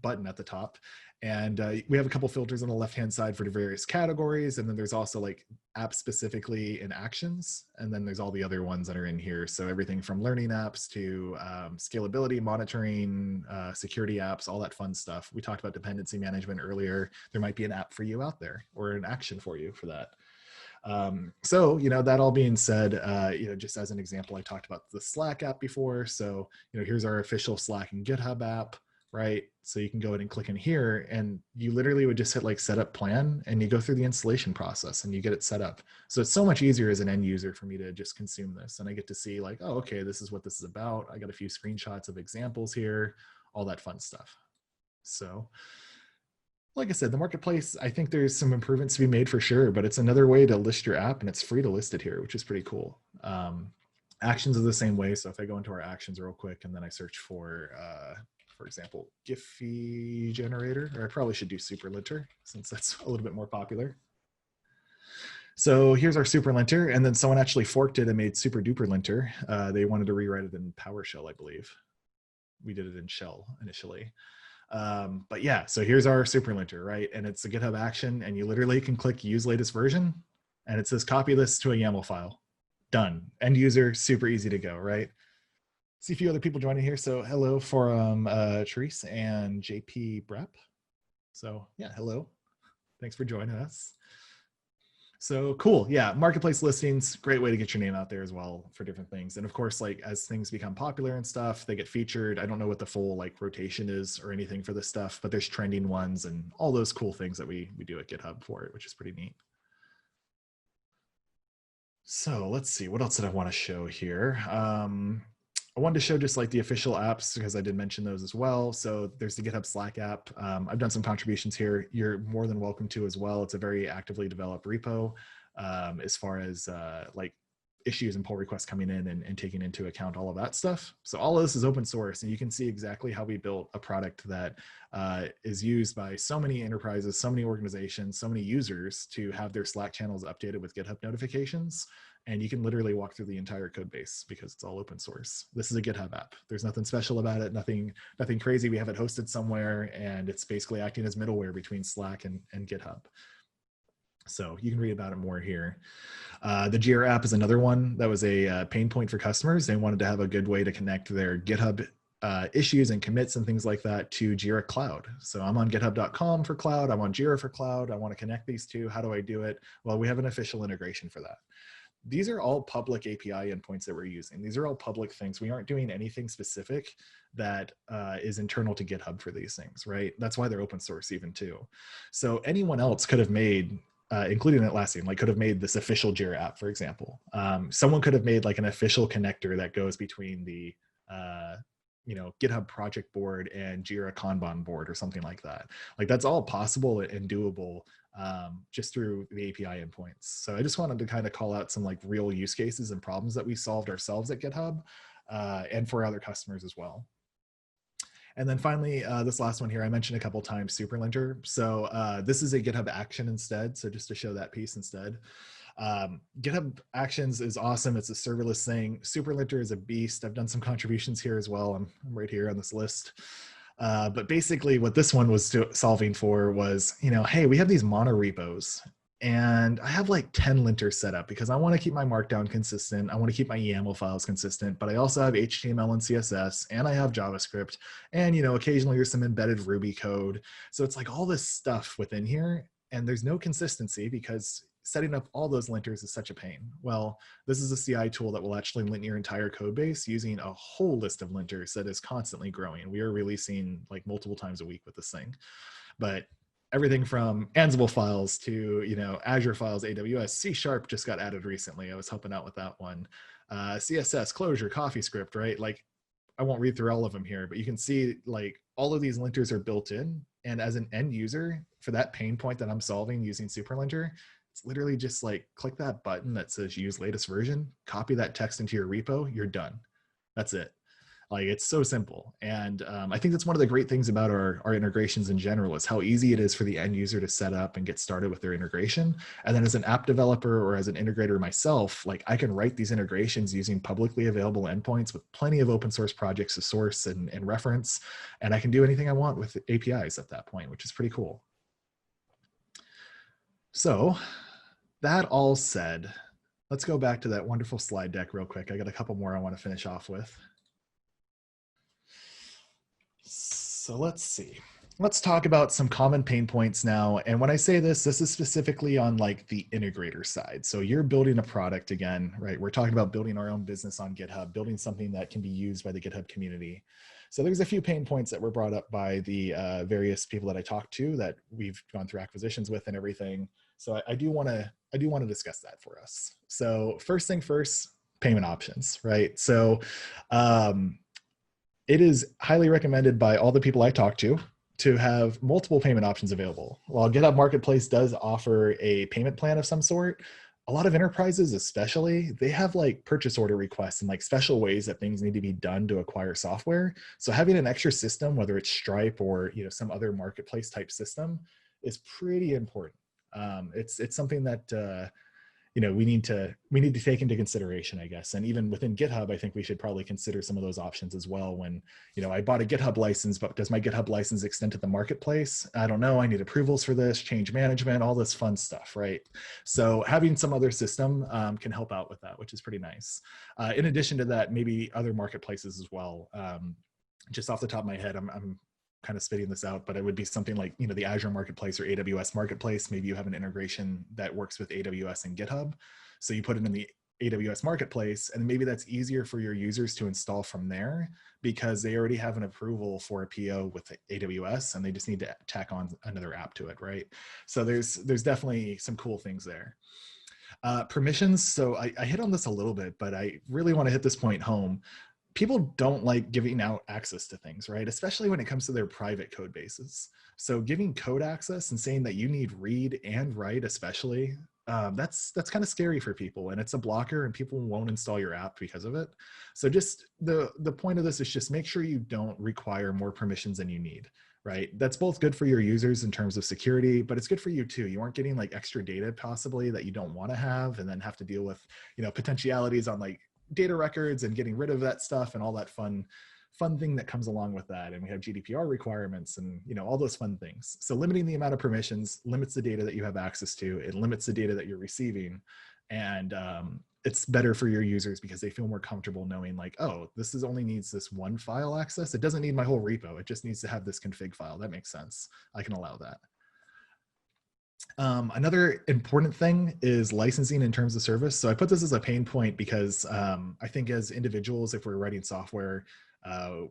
button at the top. And we have a couple filters on the left-hand side for the various categories. And then there's also like apps specifically in actions. And then there's all the other ones that are in here. So everything from learning apps to scalability, monitoring, security apps, all that fun stuff. We talked about dependency management earlier. There might be an app for you out there or an action for you for that. So, that all being said, just as an example, I talked about the Slack app before. So, here's our official Slack and GitHub app, right? So you can go ahead and click in here, and you literally would just hit like setup plan, and you go through the installation process and you get it set up. So it's so much easier as an end user for me to just consume this. And I get to see like, oh, okay, this is what this is about. I got a few screenshots of examples here, all that fun stuff. So, like I said, the marketplace, I think there's some improvements to be made for sure, but it's another way to list your app, and it's free to list it here, which is pretty cool. Actions are the same way. So if I go into our actions real quick and then I search for example, Giphy generator, or I probably should do superlinter since that's a little bit more popular. So here's our superlinter, and then someone actually forked it and made super duper linter. They wanted to rewrite it in PowerShell, I believe. We did it in Shell initially. But yeah, so here's our superlinter, right? And it's a GitHub action, and you literally can click use latest version, and it says copy this to a YAML file. Done. End user, super easy to go, right? See a few other people joining here. So hello from Therese and JP Brep. So yeah, hello. Thanks for joining us. So cool. Yeah, marketplace listings, great way to get your name out there as well for different things. And of course, like as things become popular and stuff, they get featured. I don't know what the full like rotation is or anything for this stuff, but there's trending ones and all those cool things that we do at GitHub for it, which is pretty neat. So let's see, what else did I want to show here? I wanted to show just like the official apps because I did mention those as well. So there's the GitHub Slack app. I've done some contributions here. You're more than welcome to as well. It's a very actively developed repo as far as like issues and pull requests coming in and taking into account all of that stuff. So all of this is open source, and you can see exactly how we built a product that is used by so many enterprises, so many organizations, so many users to have their Slack channels updated with GitHub notifications. And you can literally walk through the entire code base because it's all open source. This is a GitHub app. There's nothing special about it, nothing crazy. We have it hosted somewhere, and it's basically acting as middleware between Slack and GitHub. So you can read about it more here. The Jira app is another one that was a pain point for customers. They wanted to have a good way to connect their GitHub issues and commits and things like that to Jira Cloud. So I'm on github.com for cloud. I'm on Jira for cloud. I want to connect these two. How do I do it? Well, we have an official integration for that. These are all public API endpoints that we're using. These are all public things. We aren't doing anything specific that is internal to GitHub for these things, right? That's why they're open source even too. So anyone else could have made, including Atlassian, like could have made this official Jira app, for example. Someone could have made like an official connector that goes between the GitHub project board and Jira Kanban board or something like that. Like that's all possible and doable just through the API endpoints. So I just wanted to kind of call out some like real use cases and problems that we solved ourselves at GitHub and for other customers as well. And then finally, this last one here, I mentioned a couple times Superlinter. So this is a GitHub action instead. So just to show that piece instead. GitHub Actions is awesome. It's a serverless thing. Superlinter is a beast. I've done some contributions here as well. I'm right here on this list. But basically what this one was solving for was, hey, we have these mono repos and I have like 10 linters set up because I want to keep my markdown consistent. I want to keep my YAML files consistent, but I also have HTML and CSS and I have JavaScript and, occasionally there's some embedded Ruby code. So it's like all this stuff within here and there's no consistency because setting up all those linters is such a pain. Well, this is a CI tool that will actually lint your entire code base using a whole list of linters that is constantly growing. We are releasing like multiple times a week with this thing. But everything from Ansible files to, Azure files, AWS, C# just got added recently. I was helping out with that one. CSS, Clojure, CoffeeScript, right? Like I won't read through all of them here, but you can see like all of these linters are built in. And as an end user for that pain point that I'm solving using Superlinter, it's literally just like click that button that says use latest version, copy that text into your repo, you're done. That's it. Like it's so simple. And I think that's one of the great things about our integrations in general is how easy it is for the end user to set up and get started with their integration. And then as an app developer or as an integrator myself, like I can write these integrations using publicly available endpoints with plenty of open source projects to source and reference. And I can do anything I want with APIs at that point, which is pretty cool. So that all said, let's go back to that wonderful slide deck real quick. I got a couple more I want to finish off with. So let's see. Let's talk about some common pain points now. And when I say this is specifically on like the integrator side. So you're building a product again, right? We're talking about building our own business on GitHub, building something that can be used by the GitHub community. So there's a few pain points that were brought up by the various people that I talked to that we've gone through acquisitions with and everything. So I do want to discuss that for us. So first thing first, payment options, right? So it is highly recommended by all the people I talk to have multiple payment options available. While GitHub Marketplace does offer a payment plan of some sort, a lot of enterprises especially, they have like purchase order requests and like special ways that things need to be done to acquire software. So having an extra system, whether it's Stripe or some other marketplace type system, is pretty important. It's something that we need to take into consideration, I guess. And even within GitHub, I think we should probably consider some of those options as well. When I bought a GitHub license, but does my GitHub license extend to the marketplace? I don't know. I need approvals for this, change management, all this fun stuff, right? So having some other system can help out with that, which is pretty nice. In addition to that, maybe other marketplaces as well. Just off the top of my head, I'm kind of spitting this out, but it would be something like, the Azure Marketplace or AWS Marketplace. Maybe you have an integration that works with AWS and GitHub. So you put it in the AWS Marketplace, and maybe that's easier for your users to install from there because they already have an approval for a PO with AWS and they just need to tack on another app to it, right? So there's definitely some cool things there. Permissions. So I hit on this a little bit, but I really want to hit this point home. People don't like giving out access to things, right? Especially when it comes to their private code bases. So giving code access and saying that you need read and write, especially that's kind of scary for people, and it's a blocker, and people won't install your app because of it. So just the point of this is just make sure you don't require more permissions than you need, right? That's both good for your users in terms of security, but it's good for you too. You aren't getting like extra data possibly that you don't want to have, and then have to deal with, you know, potentialities on like data records and getting rid of that stuff and all that fun thing that comes along with that. And we have GDPR requirements and, you know, all those fun things. So limiting the amount of permissions limits the data that you have access to. It limits the data that you're receiving. And it's better for your users because they feel more comfortable knowing like, oh, this is only needs this one file access. It doesn't need my whole repo. It just needs to have this config file. That makes sense. I can allow that. Another important thing is licensing in terms of service. So I put this as a pain point because I think as individuals, if we're writing software,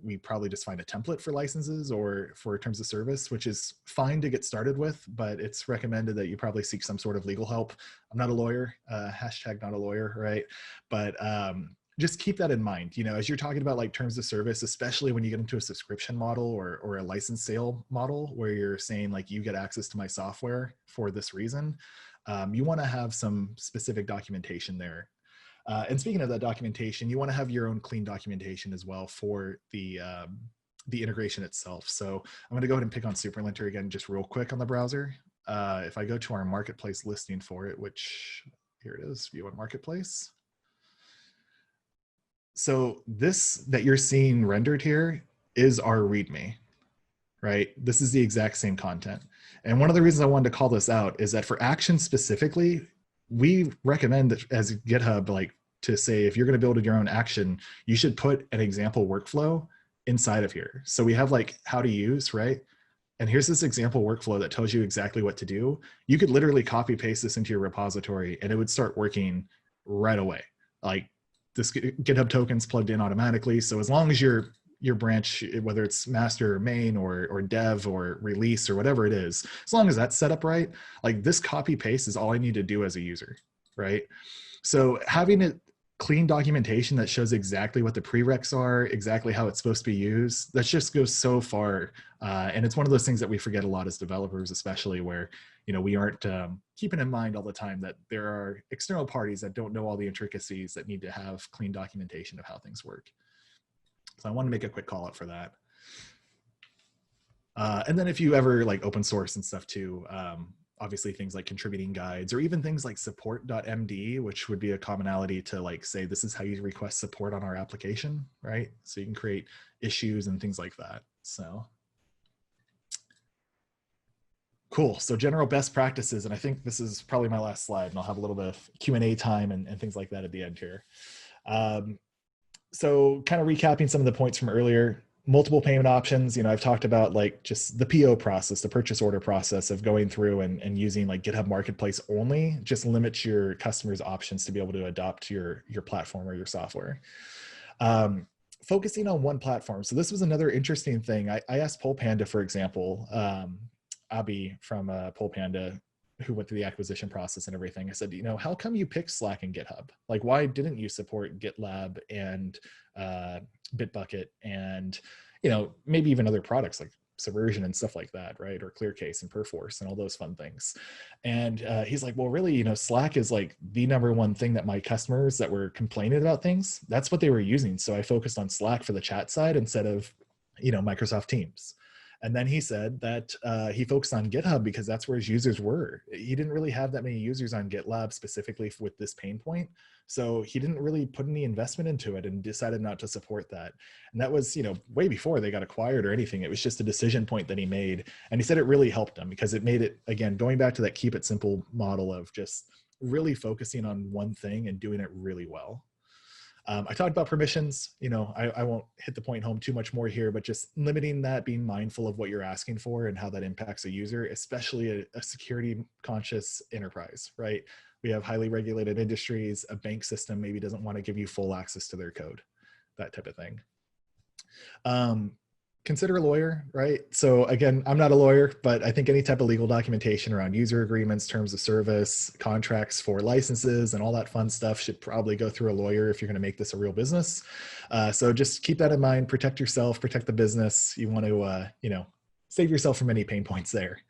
we probably just find a template for licenses or for terms of service, which is fine to get started with, but it's recommended that you probably seek some sort of legal help. I'm not a lawyer, hashtag not a lawyer, right? But just keep that in mind, you know, as you're talking about like terms of service, especially when you get into a subscription model or a license sale model where you're saying like you get access to my software for this reason, you want to have some specific documentation there. And speaking of that documentation, you want to have your own clean documentation as well for the integration itself. So I'm going to go ahead and pick on Superlinter again, just real quick on the browser. If I go to our marketplace listing for it, which here it is, view on marketplace. So this that you're seeing rendered here is our README, right? This is the exact same content. And one of the reasons I wanted to call this out is that for Actions specifically, we recommend that as GitHub, like to say, if you're going to build your own action, you should put an example workflow inside of here. So we have like how to use, right? And here's this example workflow that tells you exactly what to do. You could literally copy paste this into your repository and it would start working right away. Like this GitHub tokens plugged in automatically. So as long as your branch, whether it's master or main or dev or release or whatever it is, as long as that's set up right, like this copy paste is all I need to do as a user, right? So having it clean documentation that shows exactly what the prereqs are, exactly how it's supposed to be used, that just goes so far. And it's one of those things that we forget a lot as developers, especially where, you know, we aren't keeping in mind all the time that there are external parties that don't know all the intricacies that need to have clean documentation of how things work. So I want to make a quick call out for that. And then if you ever like open source and stuff too, obviously things like contributing guides or even things like support.md, which would be a commonality to like say, this is how you request support on our application, right? So you can create issues and things like that. So cool. So general best practices. And I think this is probably my last slide, and I'll have a little bit of Q&A time and things like that at the end here. So kind of recapping some of the points from earlier, multiple payment options. You know, I've talked about like just the PO process, the purchase order process of going through and using like GitHub Marketplace only just limits your customers' options to be able to adopt your platform or your software. Focusing on one platform. So this was another interesting thing. I asked PolePanda, for example, Abby from PolePanda, who went through the acquisition process and everything. I said, you know, how come you picked Slack and GitHub? Like, why didn't you support GitLab and Bitbucket and, you know, maybe even other products like Subversion and stuff like that, right? Or ClearCase and Perforce and all those fun things. And he's like, well, really, you know, Slack is like the #1 thing that my customers that were complaining about things, that's what they were using. So I focused on Slack for the chat side instead of, you know, Microsoft Teams. And then he said that he focused on GitHub because that's where his users were. He didn't really have that many users on GitLab specifically with this pain point. So he didn't really put any investment into it and decided not to support that. And that was, you know, way before they got acquired or anything. It was just a decision point that he made. And he said it really helped him because it made it, again, going back to that keep it simple model of just really focusing on one thing and doing it really well. I talked about permissions. You know, I won't hit the point home too much more here, but just limiting that, being mindful of what you're asking for and how that impacts a user, especially a security conscious enterprise, right? We have highly regulated industries. A bank system maybe doesn't want to give you full access to their code, that type of thing. Consider a lawyer, right? So again, I'm not a lawyer, but I think any type of legal documentation around user agreements, terms of service, contracts for licenses, and all that fun stuff should probably go through a lawyer if you're going to make this a real business. So just keep that in mind, protect yourself, protect the business. You want to, you know, save yourself from any pain points there.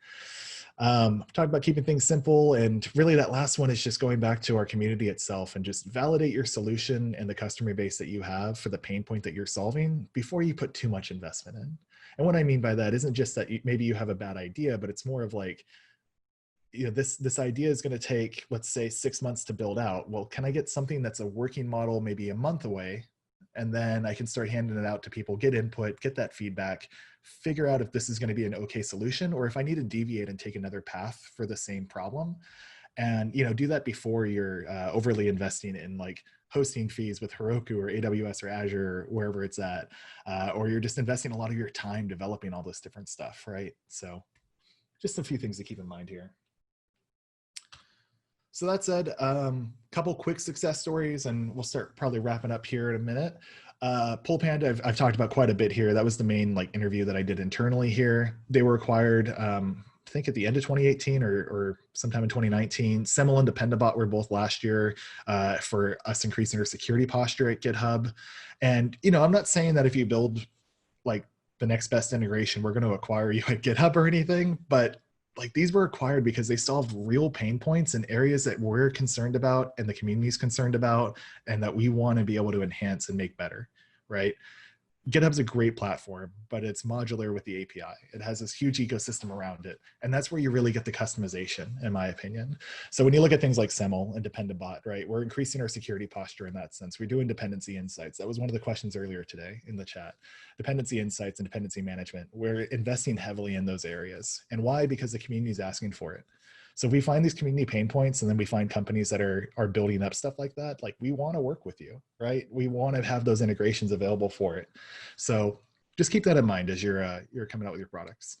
Talk about keeping things simple. And really that last one is just going back to our community itself and just validate your solution and the customer base that you have for the pain point that you're solving before you put too much investment in. And what I mean by that isn't just that maybe you have a bad idea, but it's more of like, this idea is going to take, let's say, 6 months to build out. Well, can I get something that's a working model maybe a month away, and then I can start handing it out to people, get input, get that feedback, figure out if this is going to be an okay solution, or if I need to deviate and take another path for the same problem. And do that before you're overly investing in like hosting fees with Heroku or AWS or Azure or wherever it's at, or you're just investing a lot of your time developing all this different stuff, right? So just a few things to keep in mind here. So that said, couple quick success stories, and we'll start probably wrapping up here in a minute. Pull Panda, I've talked about quite a bit here. That was the main like interview that I did internally here. They were acquired, I think at the end of 2018 or sometime in 2019. Semel and Dependabot were both last year for us increasing our security posture at GitHub. And I'm not saying that if you build like the next best integration, we're going to acquire you at GitHub or anything, but like these were acquired because they solved real pain points in areas that we're concerned about and the community is concerned about, and that we want to be able to enhance and make better, right? GitHub's a great platform, but it's modular with the API. It has this huge ecosystem around it. And that's where you really get the customization, in my opinion. So when you look at things like Semel and Dependabot, right, we're increasing our security posture in that sense. We're doing dependency insights. That was one of the questions earlier today in the chat. Dependency insights and dependency management. We're investing heavily in those areas. And why? Because the community is asking for it. So if we find these community pain points and then we find companies that are building up stuff like that, like we want to work with you, right? We want to have those integrations available for it. So just keep that in mind as you're coming out with your products.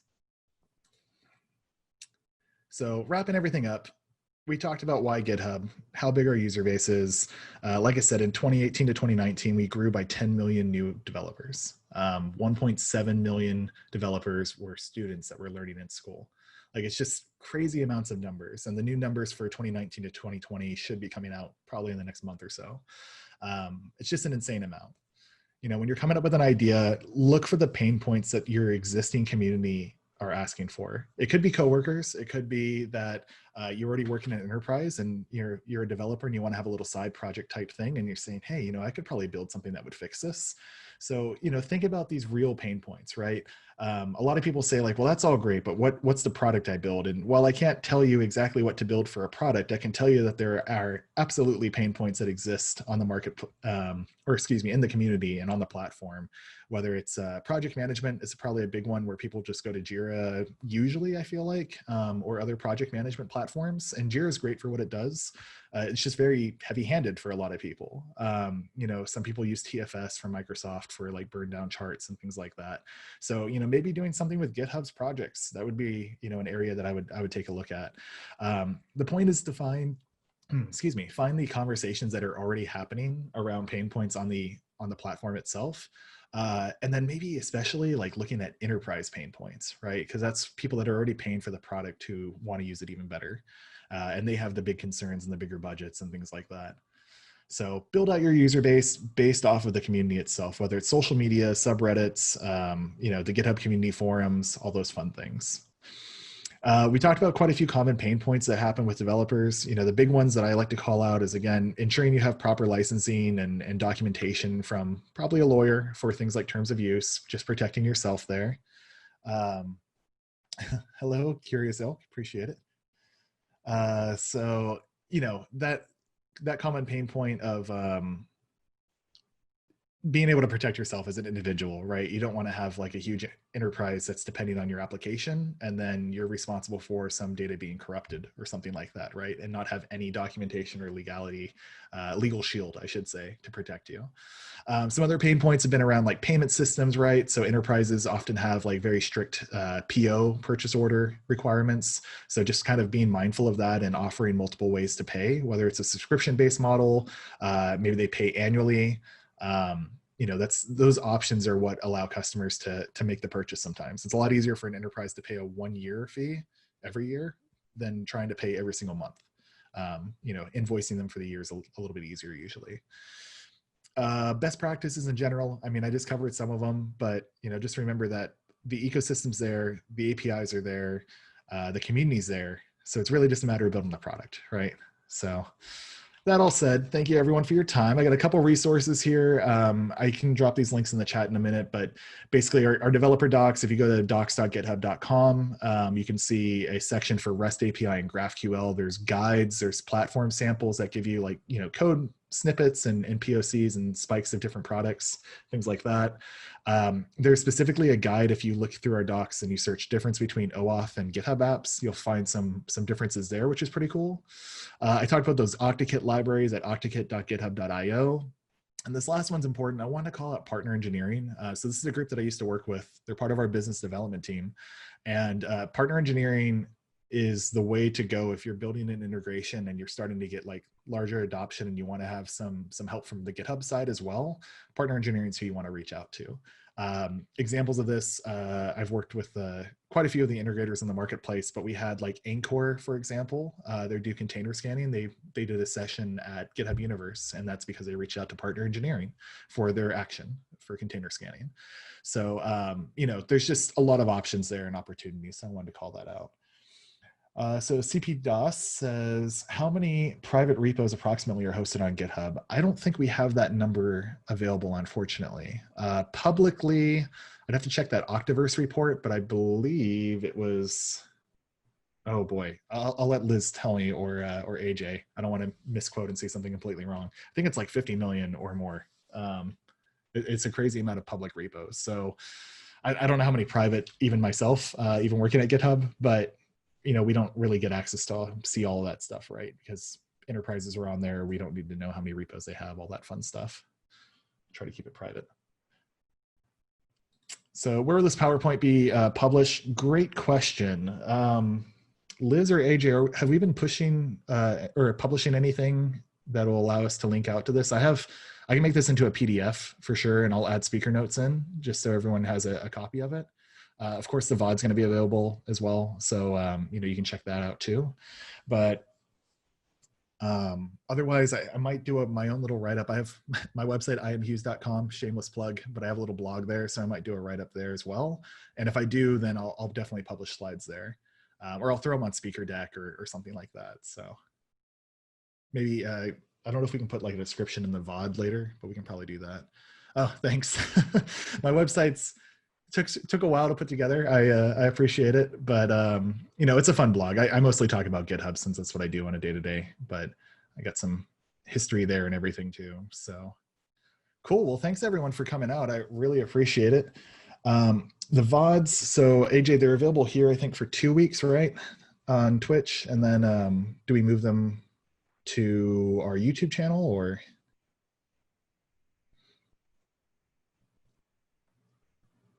So wrapping everything up, we talked about why GitHub, how big our user base is. Like I said, in 2018 to 2019, we grew by 10 million new developers. 1.7 million developers were students that were learning in school. Like it's just crazy amounts of numbers. And the new numbers for 2019 to 2020 should be coming out probably in the next month or so. It's just an insane amount. When you're coming up with an idea, look for the pain points that your existing community are asking for. It could be coworkers. It could be that you're already working in an enterprise and you're a developer and you want to have a little side project type thing. And you're saying, hey, I could probably build something that would fix this. So, think about these real pain points, right? A lot of people say like, well, that's all great, but what's the product I build? And while I can't tell you exactly what to build for a product, I can tell you that there are absolutely pain points that exist on the market, in the community and on the platform. Whether it's project management is probably a big one where people just go to Jira, usually I feel like, or other project management platforms. And Jira is great for what it does. It's just very heavy-handed for a lot of people. Some people use TFS from Microsoft for like burn down charts and things like that. So, maybe doing something with GitHub's projects, that would be, an area that I would take a look at. The point is to find the conversations that are already happening around pain points on the platform itself. And then maybe especially like looking at enterprise pain points, right? Because that's people that are already paying for the product who want to use it even better. And they have the big concerns and the bigger budgets and things like that. So build out your user base based off of the community itself, whether it's social media, subreddits, the GitHub community forums, all those fun things. We talked about quite a few common pain points that happen with developers. The big ones that I like to call out is, again, ensuring you have proper licensing and documentation from probably a lawyer for things like terms of use, just protecting yourself there. Hello, Curious Elk, appreciate it. So, that common pain point of being able to protect yourself as an individual, right? You don't want to have like a huge enterprise that's depending on your application and then you're responsible for some data being corrupted or something like that, right? And not have any documentation or legal shield, I should say, to protect you. Some other pain points have been around like payment systems, right? So enterprises often have like very strict PO, purchase order requirements. So just kind of being mindful of that and offering multiple ways to pay, whether it's a subscription-based model, maybe they pay annually. Those options are what allow customers to make the purchase sometimes. It's a lot easier for an enterprise to pay a 1-year fee every year than trying to pay every single month. Invoicing them for the year is a little bit easier usually. Best practices in general. I mean, I just covered some of them, but just remember that the ecosystem's there, the APIs are there. The community's there. So it's really just a matter of building the product, right? So that all said, thank you everyone for your time. I got a couple resources here. I can drop these links in the chat in a minute, but basically our developer docs, if you go to docs.github.com, you can see a section for REST API and GraphQL. There's guides, there's platform samples that give you like, code snippets and POCs and spikes of different products, things like that. There's specifically a guide. If you look through our docs and you search difference between OAuth and GitHub Apps, you'll find some differences there, which is pretty cool. I talked about those OctaKit libraries at octakit.github.io. And this last one's important. I want to call out partner engineering. So this is a group that I used to work with. They're part of our business development team. And partner engineering is the way to go if you're building an integration and you're starting to get like larger adoption and you want to have some help from the GitHub side as well. Partner engineering is who you want to reach out to. Examples of this, I've worked with quite a few of the integrators in the marketplace, but we had like Anchor, for example, they do container scanning. They did a session at GitHub Universe, and that's because they reached out to partner engineering for their action for container scanning. So, there's just a lot of options there and opportunities. So I wanted to call that out. So CP says, how many private repos approximately are hosted on GitHub? I don't think we have that number available, unfortunately. Publicly, I'd have to check that Octaverse report, but I believe it was, oh boy, I'll let Liz tell me or AJ. I don't want to misquote and say something completely wrong. I think it's like 50 million or more. It's a crazy amount of public repos. So I don't know how many private, even myself, even working at GitHub, but we don't really get access to see all of that stuff, right? Because enterprises are on there. We don't need to know how many repos they have, all that fun stuff. Try to keep it private. So where will this PowerPoint be published? Great question. Liz or AJ, have we been pushing or publishing anything that will allow us to link out to this? I can make this into a PDF for sure, and I'll add speaker notes in just so everyone has a copy of it. Of course, the VOD's going to be available as well, so you can check that out too. But otherwise, I might do my own little write-up. I have my website, iamhughes.com, shameless plug, but I have a little blog there, so I might do a write-up there as well. And if I do, then I'll definitely publish slides there, or I'll throw them on Speaker Deck or something like that. So maybe I don't know if we can put like a description in the VOD later, but we can probably do that. Oh, thanks. My website's took a while to put together. I appreciate it, but it's a fun blog. I mostly talk about GitHub since that's what I do on a day-to-day, but I got some history there and everything too. So cool. Well, thanks everyone for coming out. I really appreciate it. The VODs, so AJ, they're available here, I think for 2 weeks, right? On Twitch. And then do we move them to our YouTube channel or?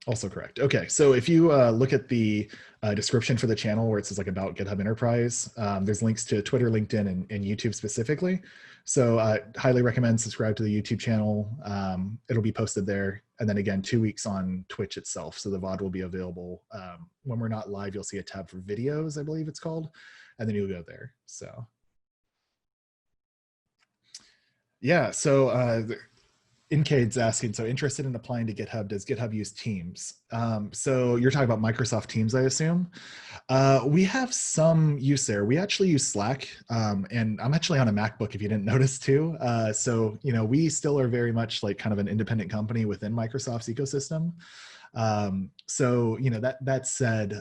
Also correct. Okay, so if you look at the description for the channel where it says like about GitHub Enterprise, there's links to Twitter, LinkedIn, and YouTube specifically. So I highly recommend subscribe to the YouTube channel. It'll be posted there. And then again, 2 weeks on Twitch itself. So the VOD will be available. When we're not live, you'll see a tab for videos, I believe it's called. And then you'll go there, so. Yeah, so Incade's asking, so interested in applying to GitHub, does GitHub use Teams? So you're talking about Microsoft Teams, I assume. We have some use there. We actually use Slack, and I'm actually on a MacBook if you didn't notice too. So, we still are very much like kind of an independent company within Microsoft's ecosystem. So, that said,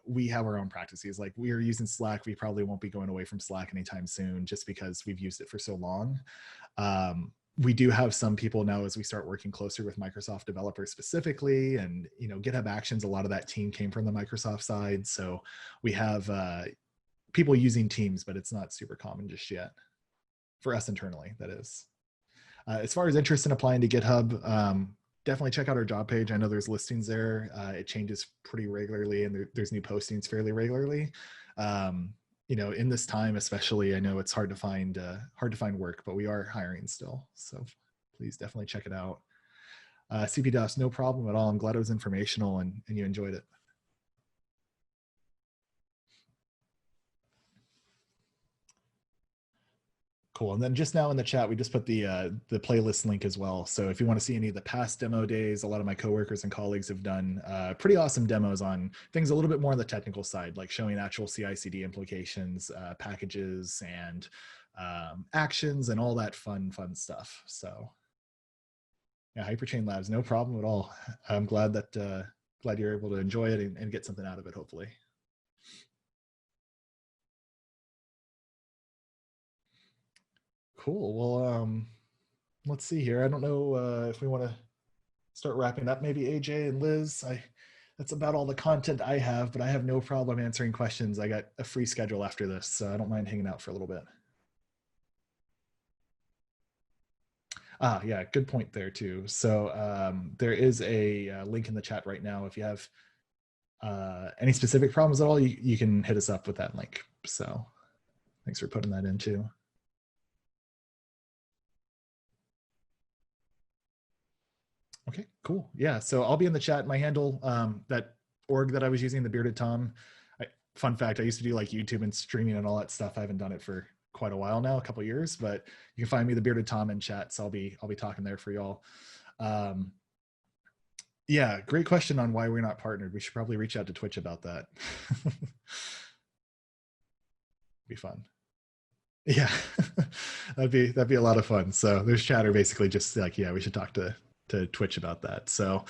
we have our own practices. Like we are using Slack. We probably won't be going away from Slack anytime soon just because we've used it for so long. We do have some people now as we start working closer with Microsoft developers specifically, and GitHub Actions, a lot of that team came from the Microsoft side. So we have people using Teams, but it's not super common just yet for us internally, that is. As far as interest in applying to GitHub, definitely check out our job page. I know there's listings there. It changes pretty regularly, and there's new postings fairly regularly. In this time, especially, I know it's hard to find work, but we are hiring still. So please definitely check it out. CP DOS, no problem at all. I'm glad it was informational and you enjoyed it. Cool. And then just now in the chat, we just put the playlist link as well. So if you want to see any of the past demo days, a lot of my coworkers and colleagues have done pretty awesome demos on things a little bit more on the technical side, like showing actual CI/CD implications, packages, and actions, and all that fun stuff. So yeah, Hyperchain Labs, no problem at all. I'm glad that glad you're able to enjoy it and get something out of it, hopefully. Cool. Well, let's see here. I don't know if we want to start wrapping up. Maybe AJ and Liz. That's about all the content I have, but I have no problem answering questions. I got a free schedule after this, so I don't mind hanging out for a little bit. Yeah, good point there too. So there is a link in the chat right now. If you have any specific problems at all, you can hit us up with that link. So thanks for putting that in too. Okay, cool. Yeah, so I'll be in the chat. My handle, that org that I was using, the Bearded Tom. Fun fact, I used to do like YouTube and streaming and all that stuff. I haven't done it for quite a while now, a couple of years, but you can find me, the Bearded Tom, in chat. So I'll be talking there for y'all. Yeah, great question on why we're not partnered. We should probably reach out to Twitch about that. Be fun. Yeah, that'd be a lot of fun. So there's chatter basically just like, yeah, we should talk to Twitch about that. So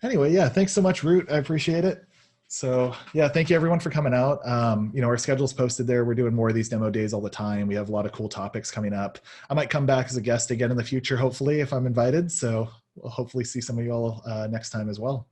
anyway, yeah, thanks so much, Root. I appreciate it. So yeah, thank you everyone for coming out. Our schedule's posted there. We're doing more of these demo days all the time. We have a lot of cool topics coming up. I might come back as a guest again in the future, hopefully, if I'm invited. So we'll hopefully see some of you all next time as well.